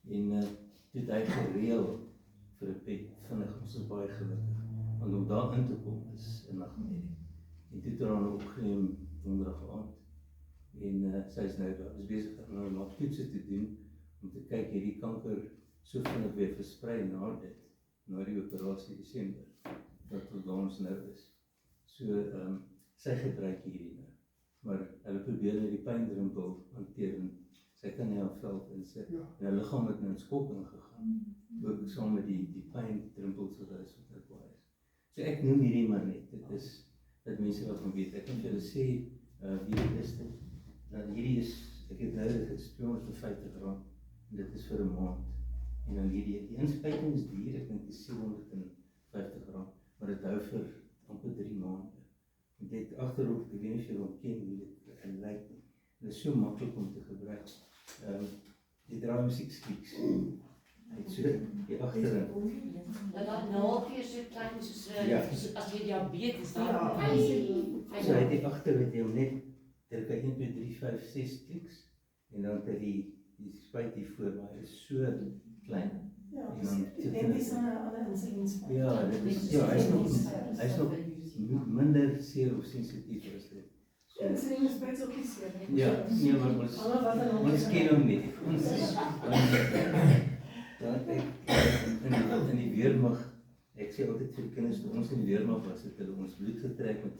En toe het hy gereel vir 'n pet, vinnig, ons is baie gelukkig. Want om daar in te kom is 'n nagmerrie. En toe het hy haar opgeneem donderdag aand. En sy is nou daar, is besig om nog toetse te doen, om te kyk hierdie kanker so vinnig weer versprei na dit, na die operasie Desember, wat ons nou is. So, sy gebruik hierdie nou. Maar hulle probeer nou die pyndrampel hanteer, en sy kan nie aanveld, en haar liggaam het nou in skok ingegaan, ook saam met die pyndrampels wat is, wat dit baie is. So ek noem hierdie maar net, dit is, dat mense wat van weet, ek kan vir hulle sê, wie is dit? Dan hierdie is, ek het nou, dit is R250, en dit is vir 'n maand. En dan hierdie, die inspuiting is duur, ek dink is R750, maar dit hou vir amper 3 maande. En dit agterop, ek weet nie of jy hom ken, hoe dit lyk nie. Dit is so maklik om te gebruik. Die draai musiekskiks. Hy het so, die agterin. Dat naaldjie is so klein soos as jy diabetes dan. So hy het die agter het jy hom net, druk hy 1, 2, 3, 5, 6 kliks, en dan het hy die spuit hier voor, maar hy is so klein. Ja, dit is alle insulinspuit. Ja, dit is, ja, hy is nog minder seer of sensitief as dit. Ja, insulinspuit is ook nie seer nie. Ja, nee, maar ons ken hom nie. Ons is, dan ek in die weermag, ek sê altyd vir die kinders, toe ons in die weermag was, het hulle ons bloed getrek met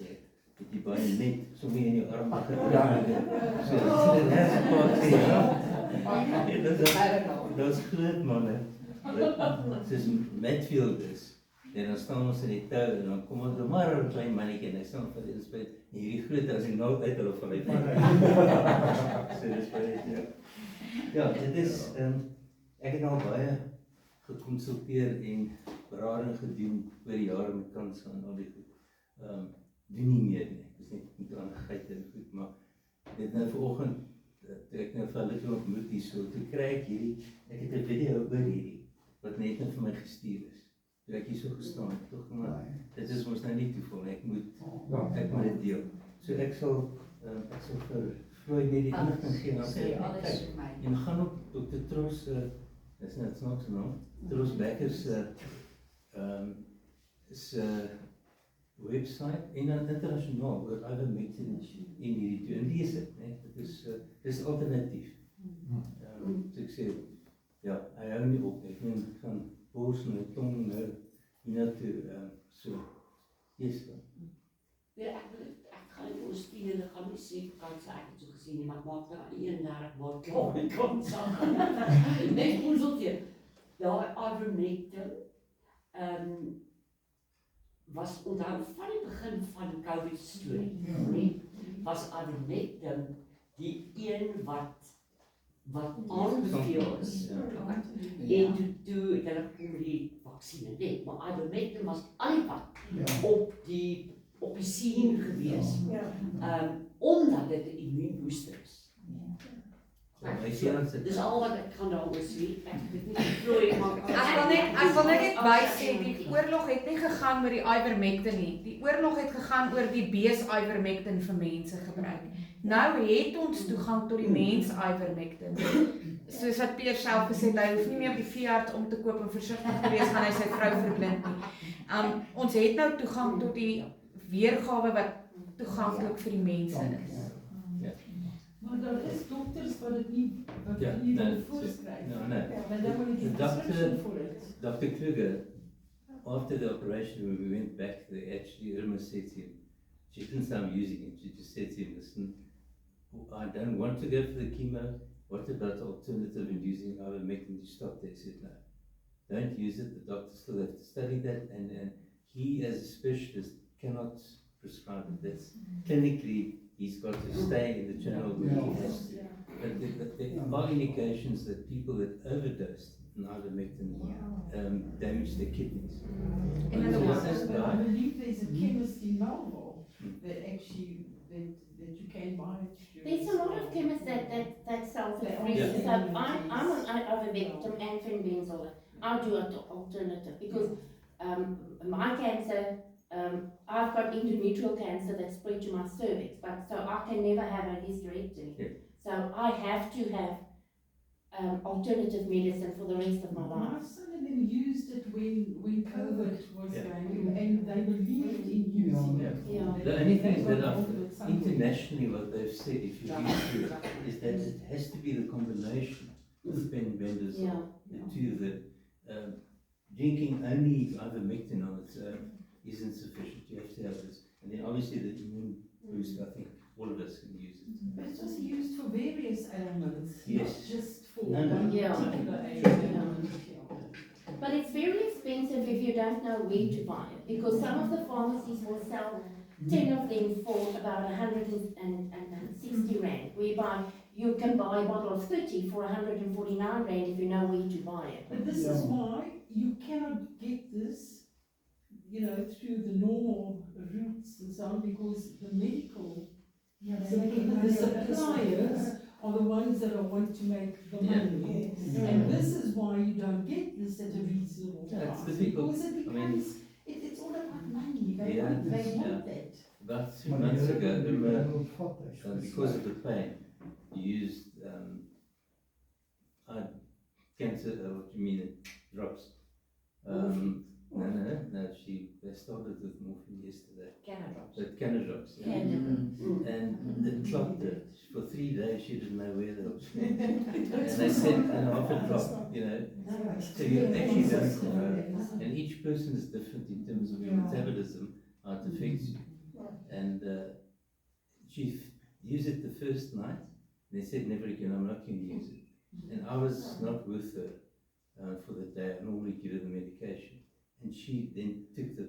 die baie net, sommer in jou arm getrek. So, dit is net so paar sê, ja. Dat is groot manne, soos Matfield is, en dan staan ons in die tou, en dan kom ons maar een klein mannetje, en hy staan vir die inspuit, en hierdie groot, as die naald uit hulle van uit. So, dit is baie, ja. Ja, dit is, ek het al baie geconsulteer en berading gedoen oor die jare met kanker en al die goed. Doen nie meer nie, ek is net met aangegeit en goed, maar dit nou vanoggend, toe ek nou vir hulle toe ontmoet hier so, toe kry ek hierdie, ek het 'n video oor hierdie, wat net vir my gestuur is. Toe ek hier so gestaan het, toch, maar dit is ons nou nie toeval, ek moet dit deel. So ek sal vir Floyd net die inligting gee, en gaan op Dr. Troos, dis net snaaks naam, Troos Becker se is 'n webwerf en dan internasionaal oor ivermectin in hierdie twee. En lees dit, né? Dis alternatief. So ek sê, ja, hy hou nie op, ek meen van bors en tong nou hiernatoe, so, yes. Ja, ek gaan nie oorsteen en ek gaan nie sê kanse ek het so gesien nie, maar ek maak nou aan 31 maand klaar met kanse. Net konsulteer. Daai ivermectin, was onthou van die begin van die COVID storie, nee, was ivermectin die een wat aanbeveel is. En toe het hulle gekom met die vaksine, nee, maar ivermectin was al die pad op die scene gewees, omdat dit 'n immuunbooster is. Dis al wat ek kan daaroor sê. Ek het dit nie gevloei, maar Ek wil net bysê, die oorlog het nie gegaan oor die ivermectin nie. Die oorlog het gegaan oor die bees ivermectin vir mense gebruik. Nou het ons toegang tot die mens ivermectin. Soos wat Peer self gesê het, hy hoef nie meer op die veearts om te koop en versigtig te wees gaan hy sy vrou verblind nie. Ons het nou toegang tot die weergawe wat toeganklik vir die mense is. Maar daar is dokters wat dit nie wil voorskryf. Maar dan moet jy 'n prescription for it. Dr. Kruger, after the operation, we went back, Irma said to him, she didn't start using it, she just said to him, listen, I don't want to go for the chemo, what about the alternative in using ivermectin? He stopped there, he said, no, don't use it, the doctors still have to study that, and he as a specialist cannot prescribe it. That's clinically, he's got to stay in the channel where he has to. But there are indications that people that overdosed on ivermectin damage their kidneys. I believe there's a chemist in Melville that actually that you can buy it. There's a lot of chemists that sell it free. Yeah. So I'm on ivermectin and fenbenzole. I'll do an alternative because my cancer, I've got endometrial cancer that spread to my cervix, but so I can never have a hysterectomy. Yeah. So I have to have alternative medicine for the rest of my life. My son and them used it when COVID was Yeah. going, and they believed in using it. Yeah. The only thing that internationally what they've said, if you read through it, is that it has to be the combination with fenbendazole, the two that drinking only ivermectin on its own isn't sufficient. You have to have this, and then obviously the immune boost. I think all of us can use it. But it was used for various ailments, Yes. not just for No, no. one Yeah. particular Yeah. ailment. But it's very expensive if you don't know where to buy it, because some of the pharmacies will sell 10 of them for about 160 rand, whereby you can buy a bottle of 30 for 149 rand if you know where to buy it. But this is why you cannot get this, through the normal routes and so on, because the medical, the suppliers are the ones that want to make the money. And this is why you don't get this at a reasonable Yeah, it's price, difficult. because it becomes, it's all about money, they want that. About 2 months ago, because of the pain, you used cancer, what do you mean, drops. No, they started with morphine yesterday. Canadrops. Yeah. And it clogged her. For 3 days she didn't know where they were. And they said an half a drop, so you actually don't know. And each person is different in terms of your metabolism, how it affects you. And she used it the first night, and they said never again, I'm not going to use it. And I was not with her for the day. I normally give her the medication. And she then took the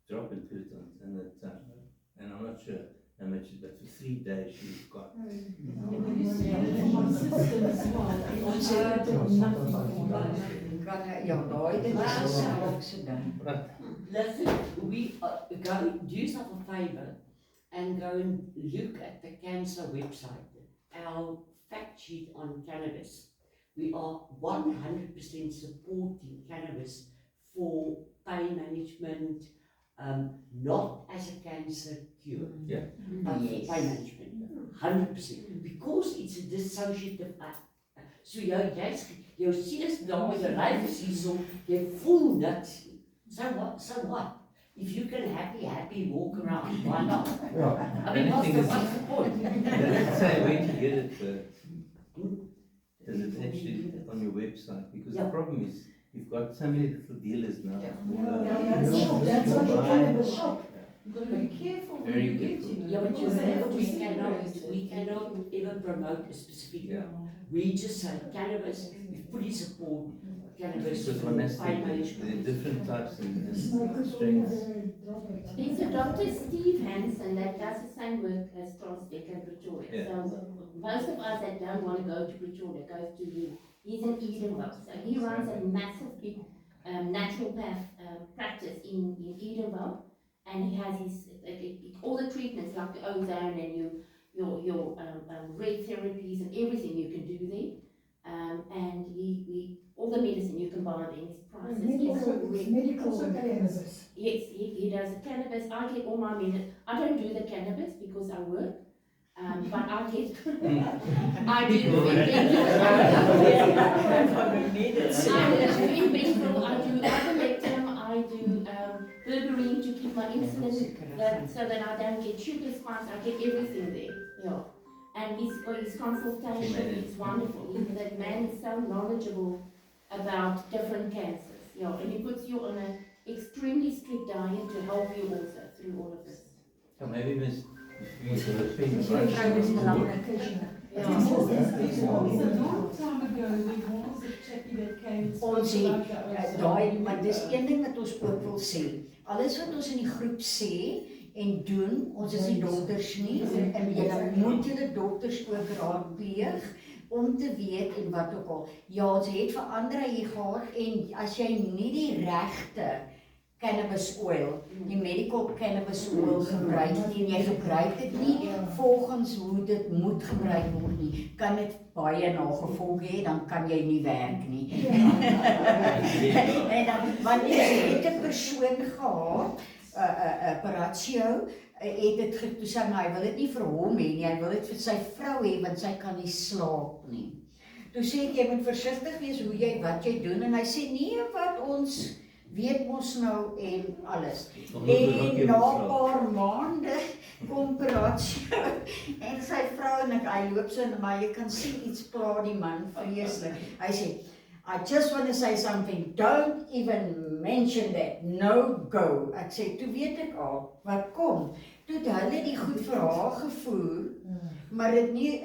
drop and put it on the tongue. And I'm not sure how much, but for 3 days she was gone. And you see it in my system as well. Ons het nothing Listen, we go do yourself a favor and go and look at the cancer website, our fact sheet on cannabis. We are 100% supporting cannabis for pain management, not as a cancer cure, but for pain management, 100%, because it's a dissociative act. So jou sinus daar met 'n lyf is hierso, jy voel niks. So what? If you can happy walk around, why not? Ja. I mean, what's the point? Let's say where to get it is it actually on your website? Because the problem is, you've got so many little dealers now. That's what you cannabis shop. You've got to be careful when Very you get careful. in. Yeah, but we cannot even promote a specific. Yeah. We just say cannabis, we fully support cannabis Because for one has to, pain there are management. different types and strengths. There's a Dr. Steve Hansen that does the same work as Transdeca in Pretoria. Yeah. So most of us that don't want to go to Pretoria goes to him. He's in Edenville. So he runs a massive big naturopath practice in Edenville. And he has his, all the treatments like the ozone and your red therapies and everything you can do there. And we all the medicine you can buy there, his prices. Medical cannabis. Yes, he does the cannabis. I get all my medicine. I don't do the cannabis because I work. But I get, I do Benadryl, I do ivermectin, I do berberine to keep my insulin, so that I don't get sugar spikes. I get everything there. Yeah. And his consultation is wonderful. That man is so knowledgeable about different cancers. Yeah, and he puts you on an extremely strict diet to help you also through all of this. So maybe Miss, if you can There's a long time ago, there was a chappie that came and spoke Ons het about the daai, ozone. maar dis een ding wat ons ook wil sê. Alles wat ons in die groep sê en doen, ons is nie dokters nie en julle moet julle dokters ook raadpleeg om te weet en wat ook al. Ja, ons het vir Andre hier gehad en as jy nie die regte cannabis oil, die medical cannabis oil gebruik nie en jy gebruik dit nie volgens hoe dit moet gebruik word nie, kan dit baie nagevolge hê, dan kan jy nie werk nie. En dan wanneer jy 'n persoon gehad, Paratio, het dit toe sê maar hy wil dit nie vir hom hê nie, hy wil dit vir sy vrou hê want sy kan nie slaap nie. Toe sê ek jy moet versigtig wees hoe jy wat jy doen en hy sê nee, wat ons weet mos nou en alles. En na 'n paar maande kom Paratio en sy vrou en hy loop so en maar jy kan sien iets pla die man vreeslik. Hy sê I just want to say something, don't even mention that, no go. Ek sê, toe weet ek al, wat kom. Toe het hulle die goed vir haar gevoer, maar dit nie,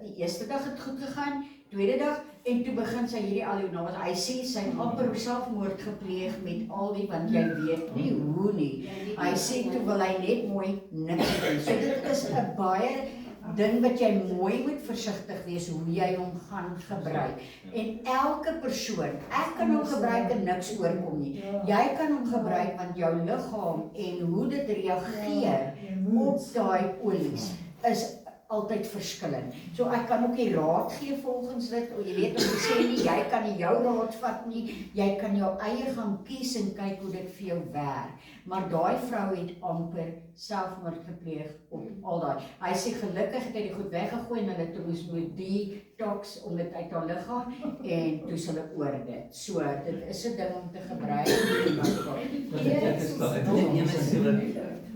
die eerste dag het goed gegaan, tweede dag, en toe begin sy hierdie al nou, hy sê, sy het amper selfmoord gepleeg met al die, want jy weet nie hoe nie. Hy sê, toe wil hy net mooi niks doen. So dit is 'n baie ding wat jy mooi moet versigtig wees hoe jy hom gaan gebruik. En elke persoon, ek kan hom gebruik en niks oorkom nie. Jy kan hom gebruik want jou liggaam en hoe dit reageer op daai olies is altyd verskillend. So ek kan ook nie raad gee volgens dit, jy weet om te sê nie, jy kan nie jou raad vat nie, jy kan jou eie gaan kies en kyk hoe dit vir jou werk. Maar daai vrou het amper selfmoord gepleeg op al daai. Hy sê gelukkig het hy die goed weggegooi en hulle toe moes met detox om dit uit haar liggaam en toe hulle oor dit. So dit is 'n ding om te gebruik.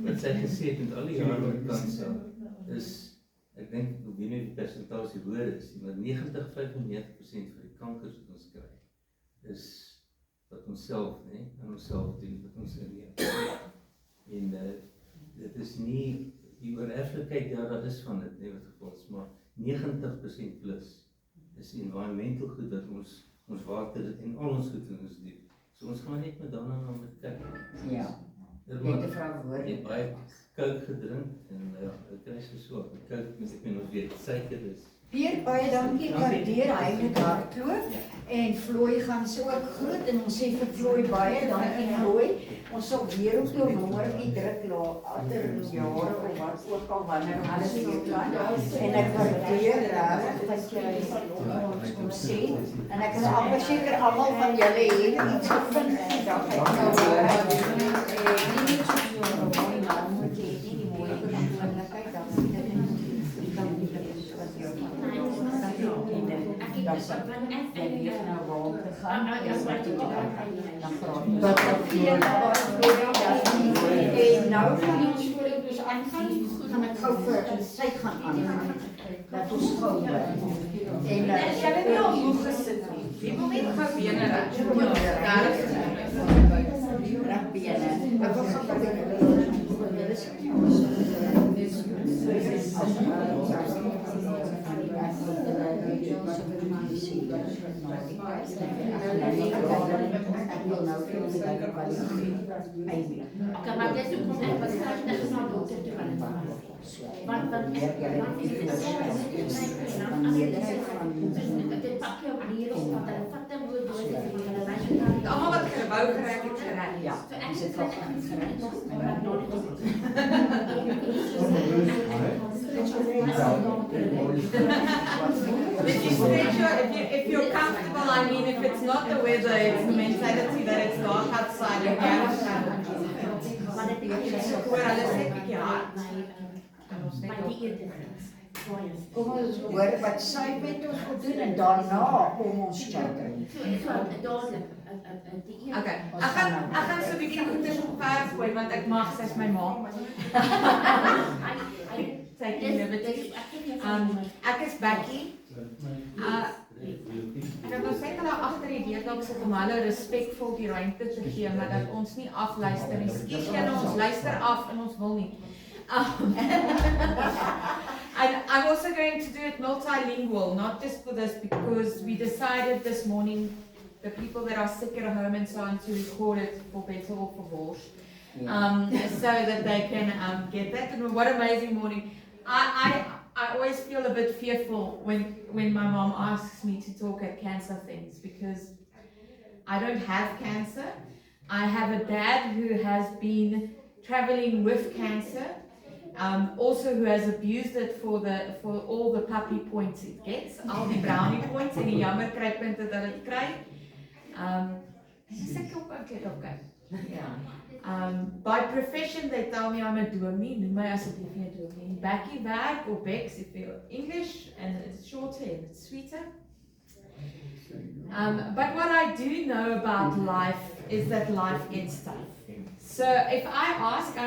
Wat sy gesê het met al die jare wat kanker is, ek dink, ek weet nie die persentasie hoor is, maar 90-95% van die kankers wat ons kry, is wat ons self, aan ons self doen, wat ons inneem. En dit is nie, die oorerflikheid, ja, daar is van dit, wat geval is, maar 90% plus is environmental goed wat ons water en al ons goed in ons doen. So ons gaan net met daarna na met kyk. Ja. Net 'n verantwoordelikheid. Jy baie Coke gedrink en ek kry so Coke met ek ons weet suiker is. Pier, baie dankie, waardeer hy met hardloop en Floy gaan so ook groot en ons sê vir Floy baie dankie Floy. Ons sal weer op jou nommertjie druk later jare of wat ook al wanneer alles so kan. En ek waardeer regtig dat jy ons kom sê en ek is amper seker almal van julle het iets gevind vandag. sy. Jy leef nou rond te gaan. Ja, Jy moet toe gaan. Dan praat ons. Dat wat jy En nou gaan ons voor ons aangaan, gaan ek gou vir sy gaan aangaan. Dat ons gou en Jy het nie al moeg gesit nie. Jy wil net gou bene reg. reg bene. Ek wil gaan vir Okay, maar dis hoe kom ek was graag net na dokter toe gaan. Want dit pak jou hier op wat hulle vat dan word dood en hulle wys jou dan Almal wat gebou gereik het gereik. Ja, so ek het gereik. If you stretch if you're comfortable, I mean, if it's not the weather, it's the mentality that it's dark outside, you can't hoor, hulle sê bietjie hard. kom ons hoor wat sy met ons wil doen en daarna kom ons chat. Okay, ek gaan so 'n bietjie goeders op pers gooi want ek mag, sy's my ma. Taking liberties. Ek is Becky. Ek wil sê dat agter die deur dalk sit om hulle respekvol die ruimte te gee, maar dat ons nie afluister nie. Skus julle, ons luister af en ons wil nie. And I'm also going to do it multilingual, not just for this, because we decided this morning the people that are sick at home and so on to record it for better or for worse, so that they can get that. And what an amazing morning! I always feel a bit fearful when my mom asks me to talk at cancer things because I don't have cancer. I have a dad who has been traveling with cancer. Also who has abused it for all the puppy points it gets, al die brownie points en die jammer krypunte dat dit kry. Dis ek ook okay. By profession they tell me I'm a dominee, noem my asseblief nie 'n dominee. Becky werk of Bex if you're English and it's shorter and it's sweeter. But what I do know about life is that life gets tough. So if I ask,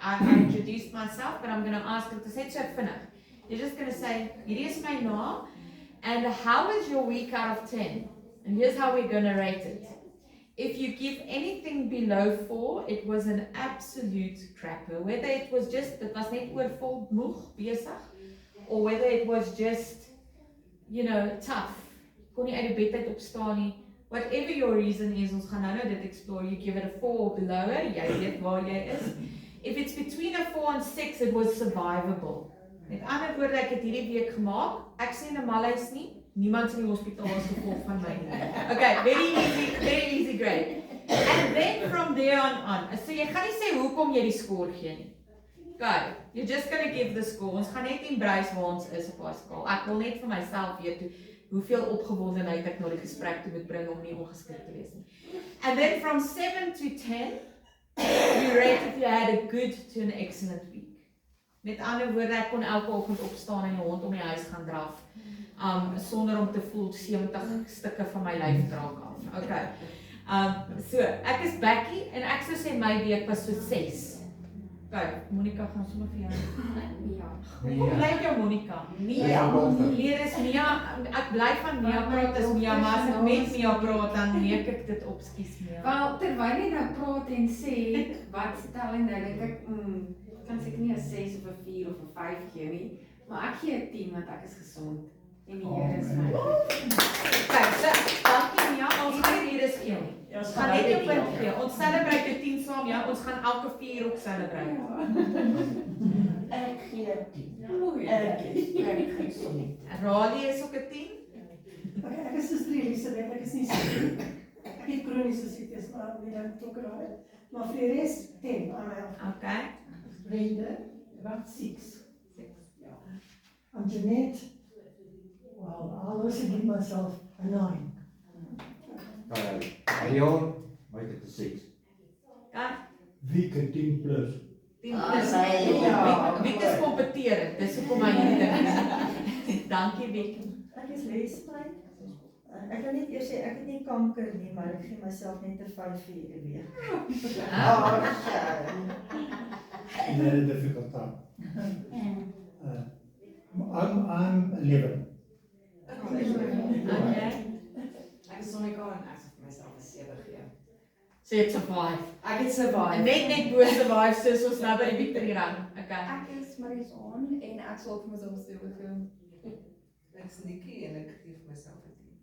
I introduced myself, but I'm going to ask her to say so vinnig. You're just going to say, hierdie is my naam, and how was your week out of 10? And here's how we're going to rate it. If you give anything below 4, it was an absolute crapper. Whether it was just, dit was net oorvol moeg besig, or whether it was just, tough. Kon nie uit die bed uit opstaan nie. Whatever your reason is, ons gaan nou dit explore. You give it a 4 or below it, jy weet waar jy is. If it's between a 4 and 6, it was survivable. Met ander woorde, ek het hierdie week gemaak. Ek sê 'n malhuis nie. Niemand in die hospitaal is gevolg van my nie. Okay, very easy grade. And then from there on. So jy gaan nie sê hoekom jy die score gee nie. Okay, you're just going to give the score. Ons gaan net embrace waar ons is op haar skaal. Ek wil net vir myself weet hoeveel opgewondenheid ek na die gesprek toe moet bring om nie ongeskik te wees nie. And then from 7 to 10, you rate if you had a good to an excellent week. Met ander woorde, ek kon elke oggend opstaan en 'n hond om die huis gaan draf, sonder om te voel 70 stukke van my lyf draak af. Okay. So, ek is Becky en ek sou sê my week was so 6. Okay, Monica gaan sommer vir jou. Hoe lyk jou Monica? Leer is Mia, ek bly van Mia praat as Mia, maar as ek met Mia praat dan neek ek dit op, skus Mia. Wel, terwyl jy nou praat en sê wat stel en nou dink ek, kan seker nie 'n 6 of 'n 4 of 'n 5 gee nie, maar ek gee 'n 10 want ek is gesond en die Here is my. Kyk, so, dankie Mia, ons gaan hier is een. Ons gaan net jou punt gee. Ons celebrate jou 10 saam, ja, ons gaan elke 4 ook celebrate. Ek gee 10. Mooi. Ek gesond. Raleigh is ook 'n 10. Okay, ek is dus Elisabeth, ek is nie siek. Ek het kroniese siektes, maar we don't talk about it. Maar vir die res, 10 aan my af. Okay. Brenda, about 6. Yeah. I'm Jeanette. Well, I'll also give myself a 9. Leon, maak dit 'n 6. Wieke 10 plus. 10 plus. Wie is kompeterend? Dis hoekom hy hierdie ding is. Dankie Wieke. Ek is Leslie. Ek kan net eers sê ek het nie kanker nie, maar ek gee myself net 'n 5 uur 'n week. In a difficult time. I'm 11. Okay. Ek is Sonika en ek sê vir myself 'n 7 gee. So it's survive. Ek het survive. En net bo survive soos ons nou by die Victory Run. Okay. Ek is Marie-Jean en ek sal vir myself 'n 7 gee. Ek is Nikki en ek gee vir myself 'n 10.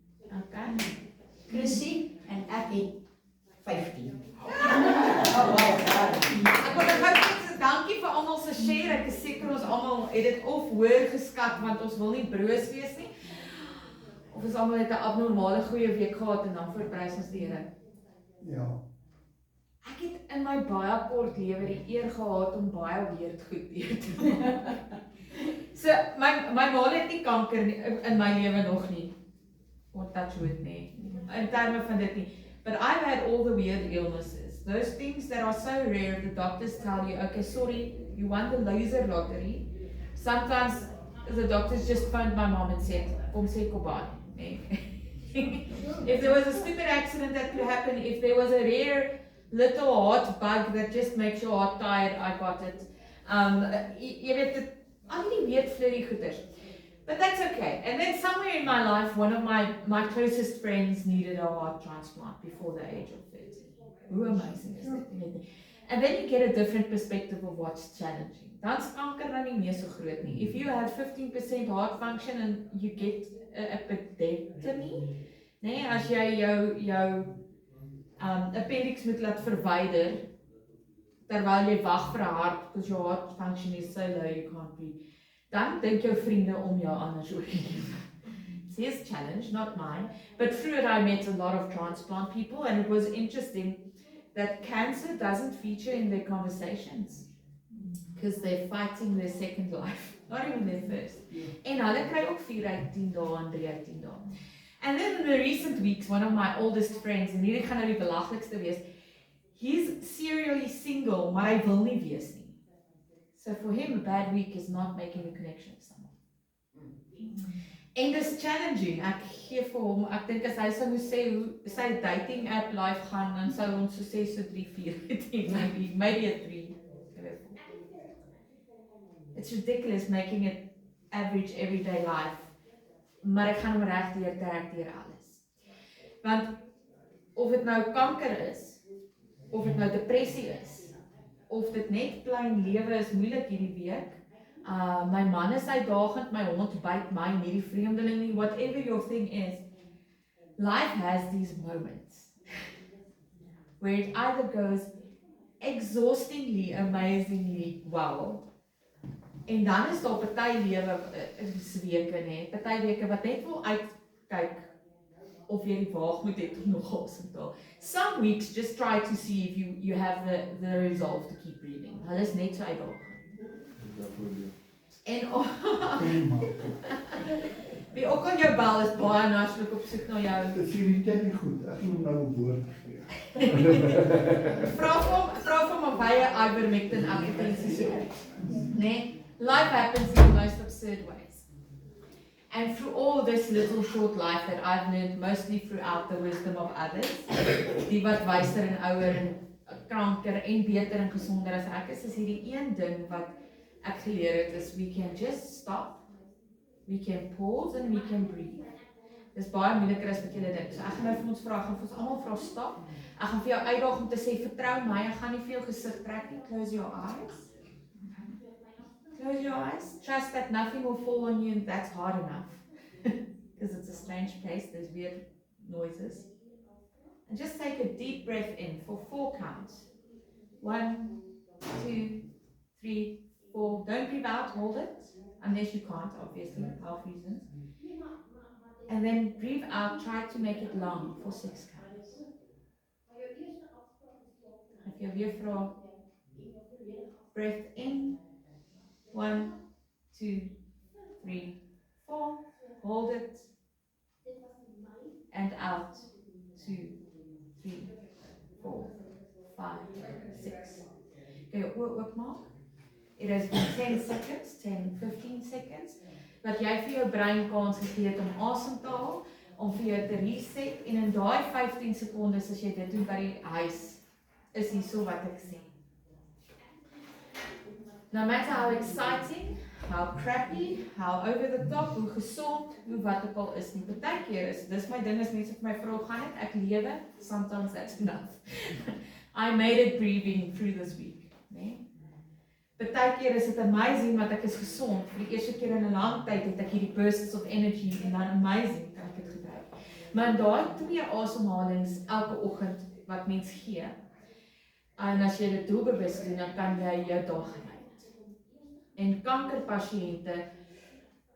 Okay. Chrissy en ek het 15. Ek wil gou sê dankie vir almal se share. Ek is seker ons almal het dit of hoër geskat want ons wil nie broos wees nie. Of ons almal het 'n abnormale goeie week gehad en dan voorprys ons die Here. Ja. Ek het in my baie kort lewe die eer gehad om baie weird goed deur te maak. So my ma het nie kanker nie, in my lewe nog nie. Want touch wood nie. In terme van dit nie. But I've had all the weird illnesses. Those things that are so rare, the doctors tell you, okay, sorry, you won the laser lottery. Sometimes the doctors just phoned my mom and said, kom sê Kobai. If there was a stupid accident that could happen, if there was a rare little heart bug that just makes your heart tired, I got it. Jy weet dit, al die weird flirty goeders. But that's okay. And then somewhere in my life, one of my closest friends needed a heart transplant before the age of 30. Hoe amazing is that? And then you get a different perspective of what's challenging. Dan's kanker nou nie meer so groot nie. If you have 15% heart function and you get a appendectomy, nee, as jy jou appendix moet laat verwyder terwyl jy wag vir 'n hart because your heart function is so low you can't breathe. Dan dink jou vriende om jou anders oor die lewe. It's his challenge, not mine. But through it I met a lot of transplant people and it was interesting that cancer doesn't feature in their conversations because they're fighting their second life, not even their first. En hulle kry ook 4 uit 10 dae en 3 uit 10 dae. And then in the recent weeks, one of my oldest friends, en hierdie gaan nou die belaglikste wees, he's serially single, maar hy wil nie wees nie. So for him, a bad week is not making a connection with someone. En dis challenging. Ek gee vir hom, ek dink as hy sou moes sê hoe sy dating app live gaan, dan sou ons so sê so 3-4 maybe a 3. It's ridiculous making it average everyday life. Maar ek gaan hom reg trek deur alles. Want of dit nou kanker is, of dit nou depressie is, of dit net plain lewe is moeilik hierdie week. My man is uitdagend, my hond byt my, nie die vreemdeling nie, whatever your thing is. Life has these moments where it either goes exhaustingly, amazingly well, en dan is daar party lewe weke nê, party weke wat net wil uitkyk of jy die waag moet hê om nog asem te haal. Some weeks just try to see if you have the resolve to keep breathing. Hulle is net so uitdagend. En wie ook aan jou bel is baie naslik op soek na jou. Dit irriteer my goed. Ek moet nou 'n woord gee. Vra vir hom of hy 'n ivermectin applicasie het. Nee. Life happens in the most absurd ways. And through all this little short life that I've learned mostly throughout the wisdom of others, die wat wyser en ouer en kranker en beter en gesonder as ek is hierdie een ding wat ek geleer het is we can just stop, we can pause and we can breathe. Dis baie moeiliker as wat jy dink. So ek gaan nou vir ons vra, gaan vir ons almal vra stop. Ek gaan vir jou uitdaag om te sê vertrou my, ek gaan nie veel gesig trek nie. Close your eyes. Close your eyes. Trust that nothing will fall on you and that's hard enough. Because it's a strange place, there's weird noises. And just take a deep breath in for 4 counts. 1, 2, 3, 4. Don't breathe out, hold it. Unless you can't, obviously, health reasons. And then breathe out, try to make it long for 6 counts. If you weer vra, breath in. 1, 2, 3, 4. Hold it. And out. 2, 3, 4, 5, 6. Okay, oopmaak. It has been 10 seconds, 10, 15 seconds. dat jy vir jou brein kans gegee het om asem te haal, om vir jou te reset, en in daai 15 sekondes as jy dit doen by die huis, is hierso wat ek sê. No matter how exciting, how crappy, how over the top, hoe gesond, hoe wat ook al is nie. Partykeer is, dis my ding is mense vir my vrou gaan het, ek lewe, sometimes that's enough. I made it breathing through this week, nee? Partykeer is dit amazing wat ek is gesond. Vir die eerste keer in 'n lang tyd het ek hierdie bursts of energy en dan amazing kan ek dit gebruik. Maar in daai 2 asemhalings elke oggend wat mens gee, en as jy dit doelbewus doen, dan kan jy jou dag red. En kankerpasiënte,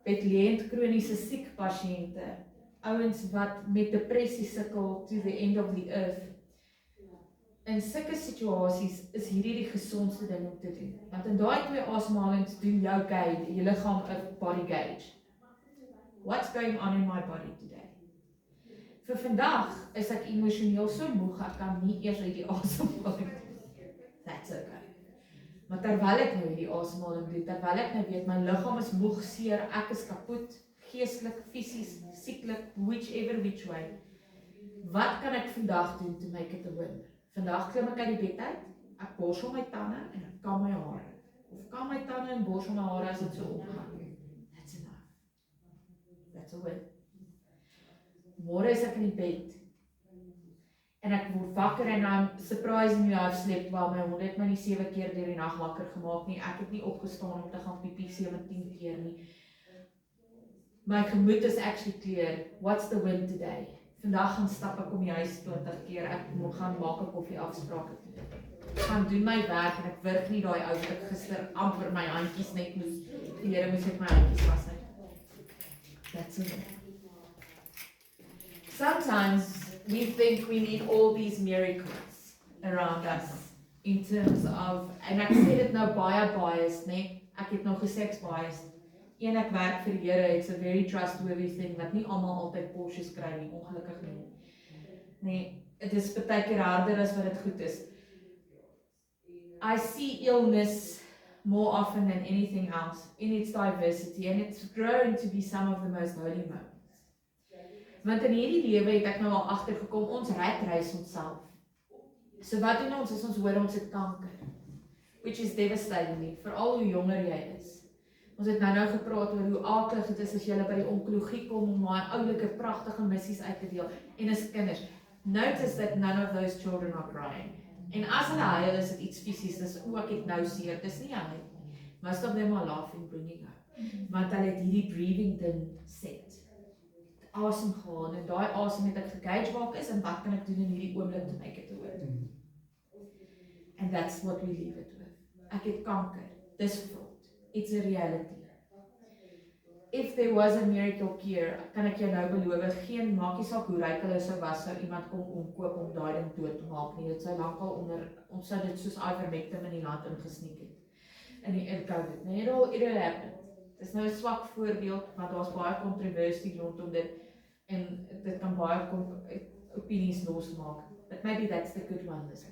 bedlêend kroniese siek pasiënte, ouens wat met depressie sukkel to the end of the earth. In sulke situasies is hierdie die gesondste ding om te doen. Want in daai 2 asemhalings doen jou gauge, jou liggaam 'n body gauge. What's going on in my body today? Vir vandag is ek emosioneel so moeg, ek kan nie eers uit die asemhaling doen. That's okay. Maar terwyl ek nou hierdie asemhaling doen, terwyl ek nou weet my liggaam is moeg, seer, ek is kapot, geestelik, fisies, sieklik, which way. Wat kan ek vandag doen to make it a win? Vandag klim ek uit die bed uit, ek borsel my tande en ek kam my hare. Of kam my tande en borsel my hare as dit so opgaan. That's enough. That's a win. Môre is ek in die bed en ek word wakker en I'm surprisingly I've slept well. My hond het my nie 7 keer deur die nag wakker gemaak nie. Ek het nie opgestaan om te gaan piepie 17 keer nie. My gemoed is actually clear. What's the win today? Vandag gaan stap ek om die huis 20 keer. Ek moet gaan maak 'n koffie afsprake toe. Ek gaan doen my werk en ek wurg nie daai ou wat ek gister amper my handjies net moes. Die Here moes net my handjies vashou. That's it. Sometimes we think we need all these miracles around us in terms of, en ek sê dit nou baie biased, nee? Ek het nog gesê ek's biased. En ek werk vir die Here, it's a very trustworthy thing, wat nie almal altyd Porsches kry nie, ongelukkig nie. Nee, dit is baie keer harder as wat dit goed is. I see illness more often than anything else in its diversity, and it's grown to be some of the most holy moments. Want in hierdie lewe het ek nou al agtergekom, ons redreis onsself. So wat doen ons as ons hoor ons het kanker? Which is devastating, veral hoe jonger jy is. Ons het nou gepraat oor hoe akelig dit is as jy by die onkologie kom om daai oulike pragtige missies uit te deel en as kinders. Notice that none of those children are crying. En as hulle huil is dit iets fisies, dis ek het nou seer, dis nie huil nie. Most of them are laughing, bringing up. Want hulle het hierdie breathing ding set. Asem gaan en daai asem het ek gegauge waar ek is en wat kan ek doen in hierdie oomblik to make it a win? And that's what we leave it with. Ek het kanker, dis fraud. It's a reality. If there was a miracle cure, kan ek jou nou beloof, geen maak nie saak hoe ryk hulle sou was, sou iemand kom omkoop om daai ding dood te maak nie. Dit sou lankal onder, ons sou dit soos ivermectin in die land ingesneek het. In COVID. Nee, it happened. Dit is nou 'n swak voorbeeld, want daar's baie kontroversie rondom dit en dit kan baie opinies losmaak. But maybe that's the good one this week.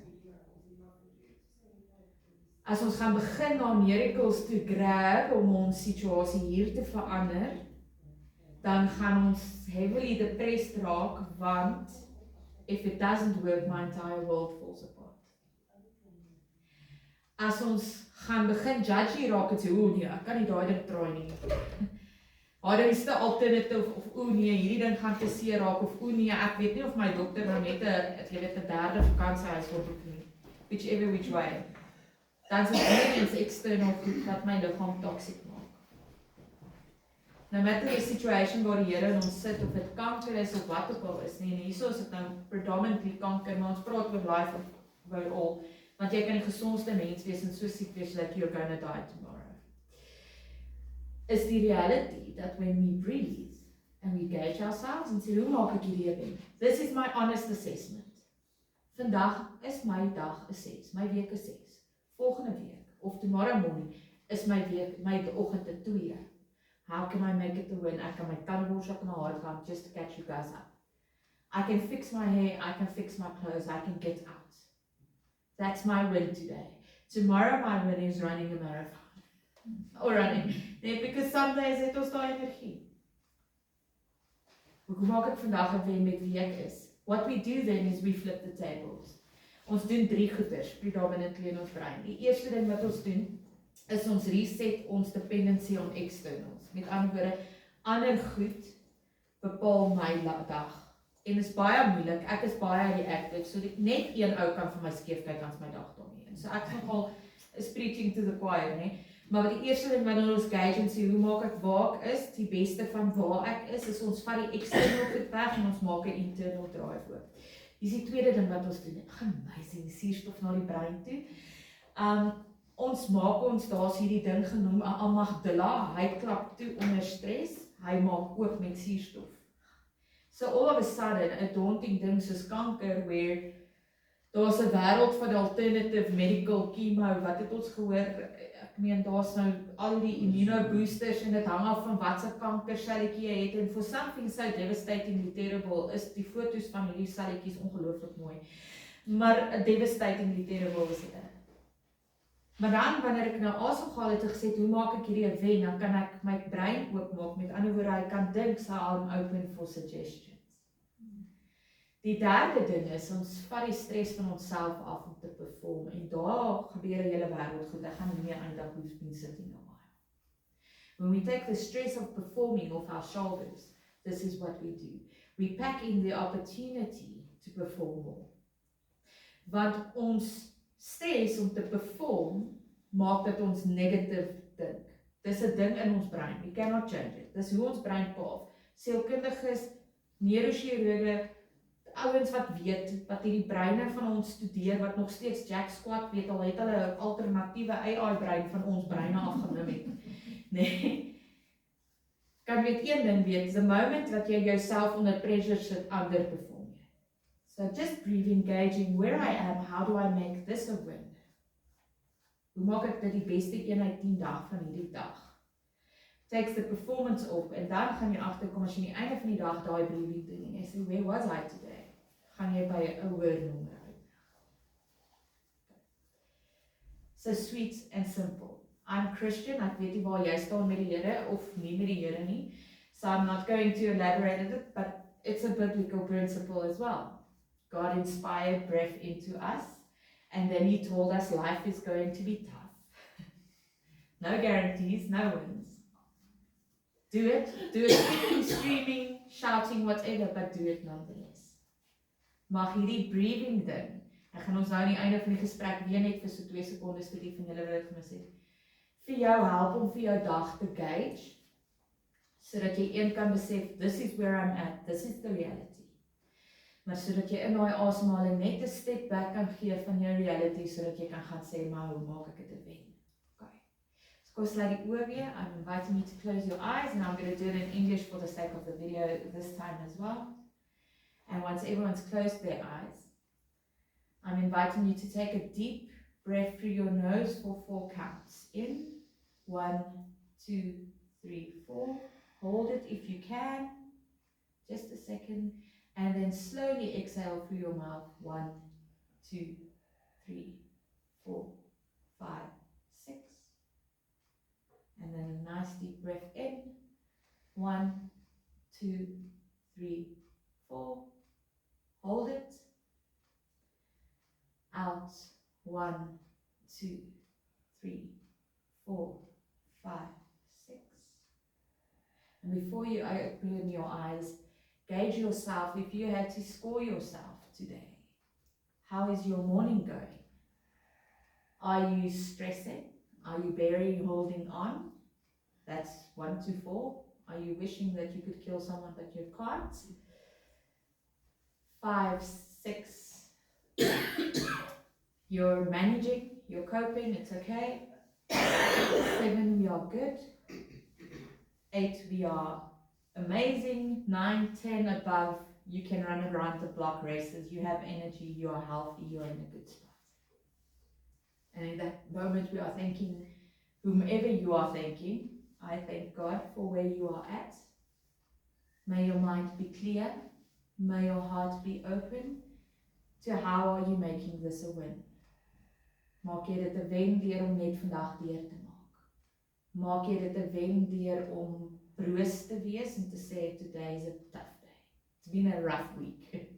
As ons gaan begin na miracles toe grab om ons situasie hier te verander, dan gaan ons heavily depressed raak, want if it doesn't work, my entire world falls apart. As ons gaan begin judgy raak en sê, nee, ek kan nie daai ding try nie. Daar is 'n alternative of nee, hierdie ding gaan te seer raak of nee, ek weet nie of my dokter nou net 'n derde vakansiehuis wil boek nie. Which way. Dan is dit iets external goed wat my liggaam toksiek maak. Nou met die situation waar die Here in ons sit, of dit kanker is of wat ook al is nie, en hierso is dit nou predominantly kanker, maar ons praat oor life of all, want jy kan die gesondste mens wees en so siek wees that you're gonna die tomorrow. Is die reality that when we breathe and we gauge ourselves and say, hoe maak ek hierdie ding? This is my honest assessment. Vandag is my dag 'n 6, my week 'n 6. Volgende week, of tomorrow morning, is my oggend 'n 2. How can I make it a win? Ek kan my tande borsel en my hare gaan, just to catch you guys up. I can fix my hair, I can fix my clothes, I can get out. That's my win today. Tomorrow my win is running a marathon. Or running. Nee, because some days het ons daai energie. Hoe maak ek vandag 'n wen met wie ek is? What we do then is we flip the tables. Ons doen 3 goeders predominantly in ons brein. Die eerste ding wat ons doen is ons reset ons dependency on externals. Met ander woorde, ander goed bepaal my dag. En is baie moeilik. Ek is baie reactive, so net een ou kan vir my skeef kyk aan my dag daarmee. En so ek is nogal is preaching to the choir, né? Maar die eerste ding wat ons gauge en sê, hoe maak ek waar ek is? Die beste van waar ek is ons vat die external goed weg en ons maak 'n internal drive oop. Dis die tweede ding wat ons doen. Amazing, suurstof na die brein toe. Ons maak ons, daar's hierdie ding genoem 'n amygdala, hy klap toe onder stres, hy maak oop met suurstof. So all of a sudden, 'n daunting ding soos kanker, where daar's 'n wêreld van alternative medical chemo, wat het ons gehoor, ek meen daar's nou al die immunoboosters en dit hang af van wat se kankerselletjie jy het, en for something so devastatingly terrible is die foto's van hierdie selletjies ongelooflik mooi. Maar devastatingly terrible is dit. Maar dan wanneer ek nou asemhaal het gesê, hoe maak ek hierdie 'n wen, dan kan ek my brein oopmaak, met ander woorde, hy kan dink, so I'm open for suggestions. Die derde ding is, ons vat die stres van onsself af om te perform, en daar gebeur 'n hele wêreld goed, ek gaan nie meer eindig who's been sitting a while. When we take the stress of performing off our shoulders, this is what we do. We pack in the opportunity to perform more. Want ons stres om te perform, maak dat ons negative dink. Dis 'n ding in ons brein, we cannot change it. Dis hoe ons brein paaf. Sielkundiges, neurochirurge, ouens wat weet, wat hierdie breine van ons studeer, wat nog steeds Jack Squat weet, al het hulle 'n alternatiewe AI brein van ons breine afgeneem het. Nee. Kan weet een ding weet, the moment wat jy jouself onder pressure sit, underperform jy. So just breathe, engaging where I am, how do I make this a win? Hoe maak ek dit die beste 1 uit 10 dag van hierdie dag? Takes the performance op, en dan gaan jy agterkom as jy aan die einde van die dag daai breathing doen, en jy sê, where was I today? Gaan jy by 'n hoër nommer uit. So sweet and simple. I'm Christian, ek weet nie waar jy staan met die Here, of nie met die Here nie, so I'm not going to elaborate it, but it's a biblical principle as well. God inspired breath into us, and then He told us life is going to be tough. No guarantees, no wins. Do it kicking, screaming, shouting, whatever, but do it nonetheless. Mag hierdie breathing ding, ek gaan ons nou aan die einde van die gesprek weer net vir so 2 sekondes vir die van julle wat dit gemis het, vir jou help om vir jou dag te gauge, sodat jy kan besef, this is where I'm at, this is the reality. Maar sodat jy in daai asemhaling net 'n step back kan gee van jou reality, sodat jy kan gaan sê, maar hoe maak ek dit 'n wen? Go slide it over here. I'm inviting you to close your eyes, and I'm going to do it in English for the sake of the video this time as well. And once everyone's closed their eyes, I'm inviting you to take a deep breath through your nose for 4 counts. In, 1, 2, 3, 4. Hold it if you can. Just a second. And then slowly exhale through your mouth. 1, 2, 3, 4, 5, 6. And then a nice deep breath in. 1, 2, 3, 4. Hold it. Out. 1, 2, 3, 4, 5, 6. And before you open your eyes, gauge yourself. If you had to score yourself today, how is your morning going? Are you stressing? Are you barely holding on? That's 1 to 4. Are you wishing that you could kill someone but you can't? 5, 6. You're managing, you're coping, it's okay. 7, we are good. 8, we are amazing. 9, 10, above, you can run around the block races, you have energy, you are healthy, you're in a good spot. And in that moment we are thanking whomever you are thanking. I thank God for where you are at. May your mind be clear. May your heart be open to how are you making this a win. Maak jy dit 'n wen deur om net vandag deur te maak. Maak jy dit 'n wen deur om broos te wees en te sê today is a tough day. It's been a rough week.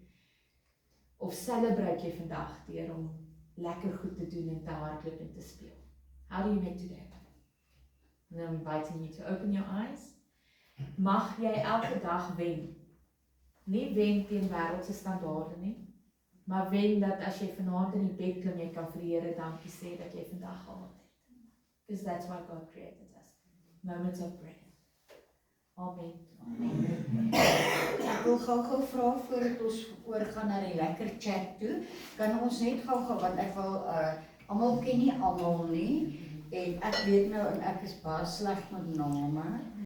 Of celebrate jy vandag deur om lekker goed te doen en te hardloop en te speel. How do you make today? And I'm inviting you to open your eyes. Mag jy elke dag wen. Nie wen teen wêreldse standaarde nie, maar wen dat as jy vanaand in die bed klim, jy kan vir die Here dankie sê dat jy vandag gehad het. Because that's why God created us. Moments of prayer. Amen. Ek wil gou vra voordat ons oorgaan na die lekker chat toe. Kan ons net gou want ek wil almal ken nie almal nie en ek weet nou en ek is baie sleg met name.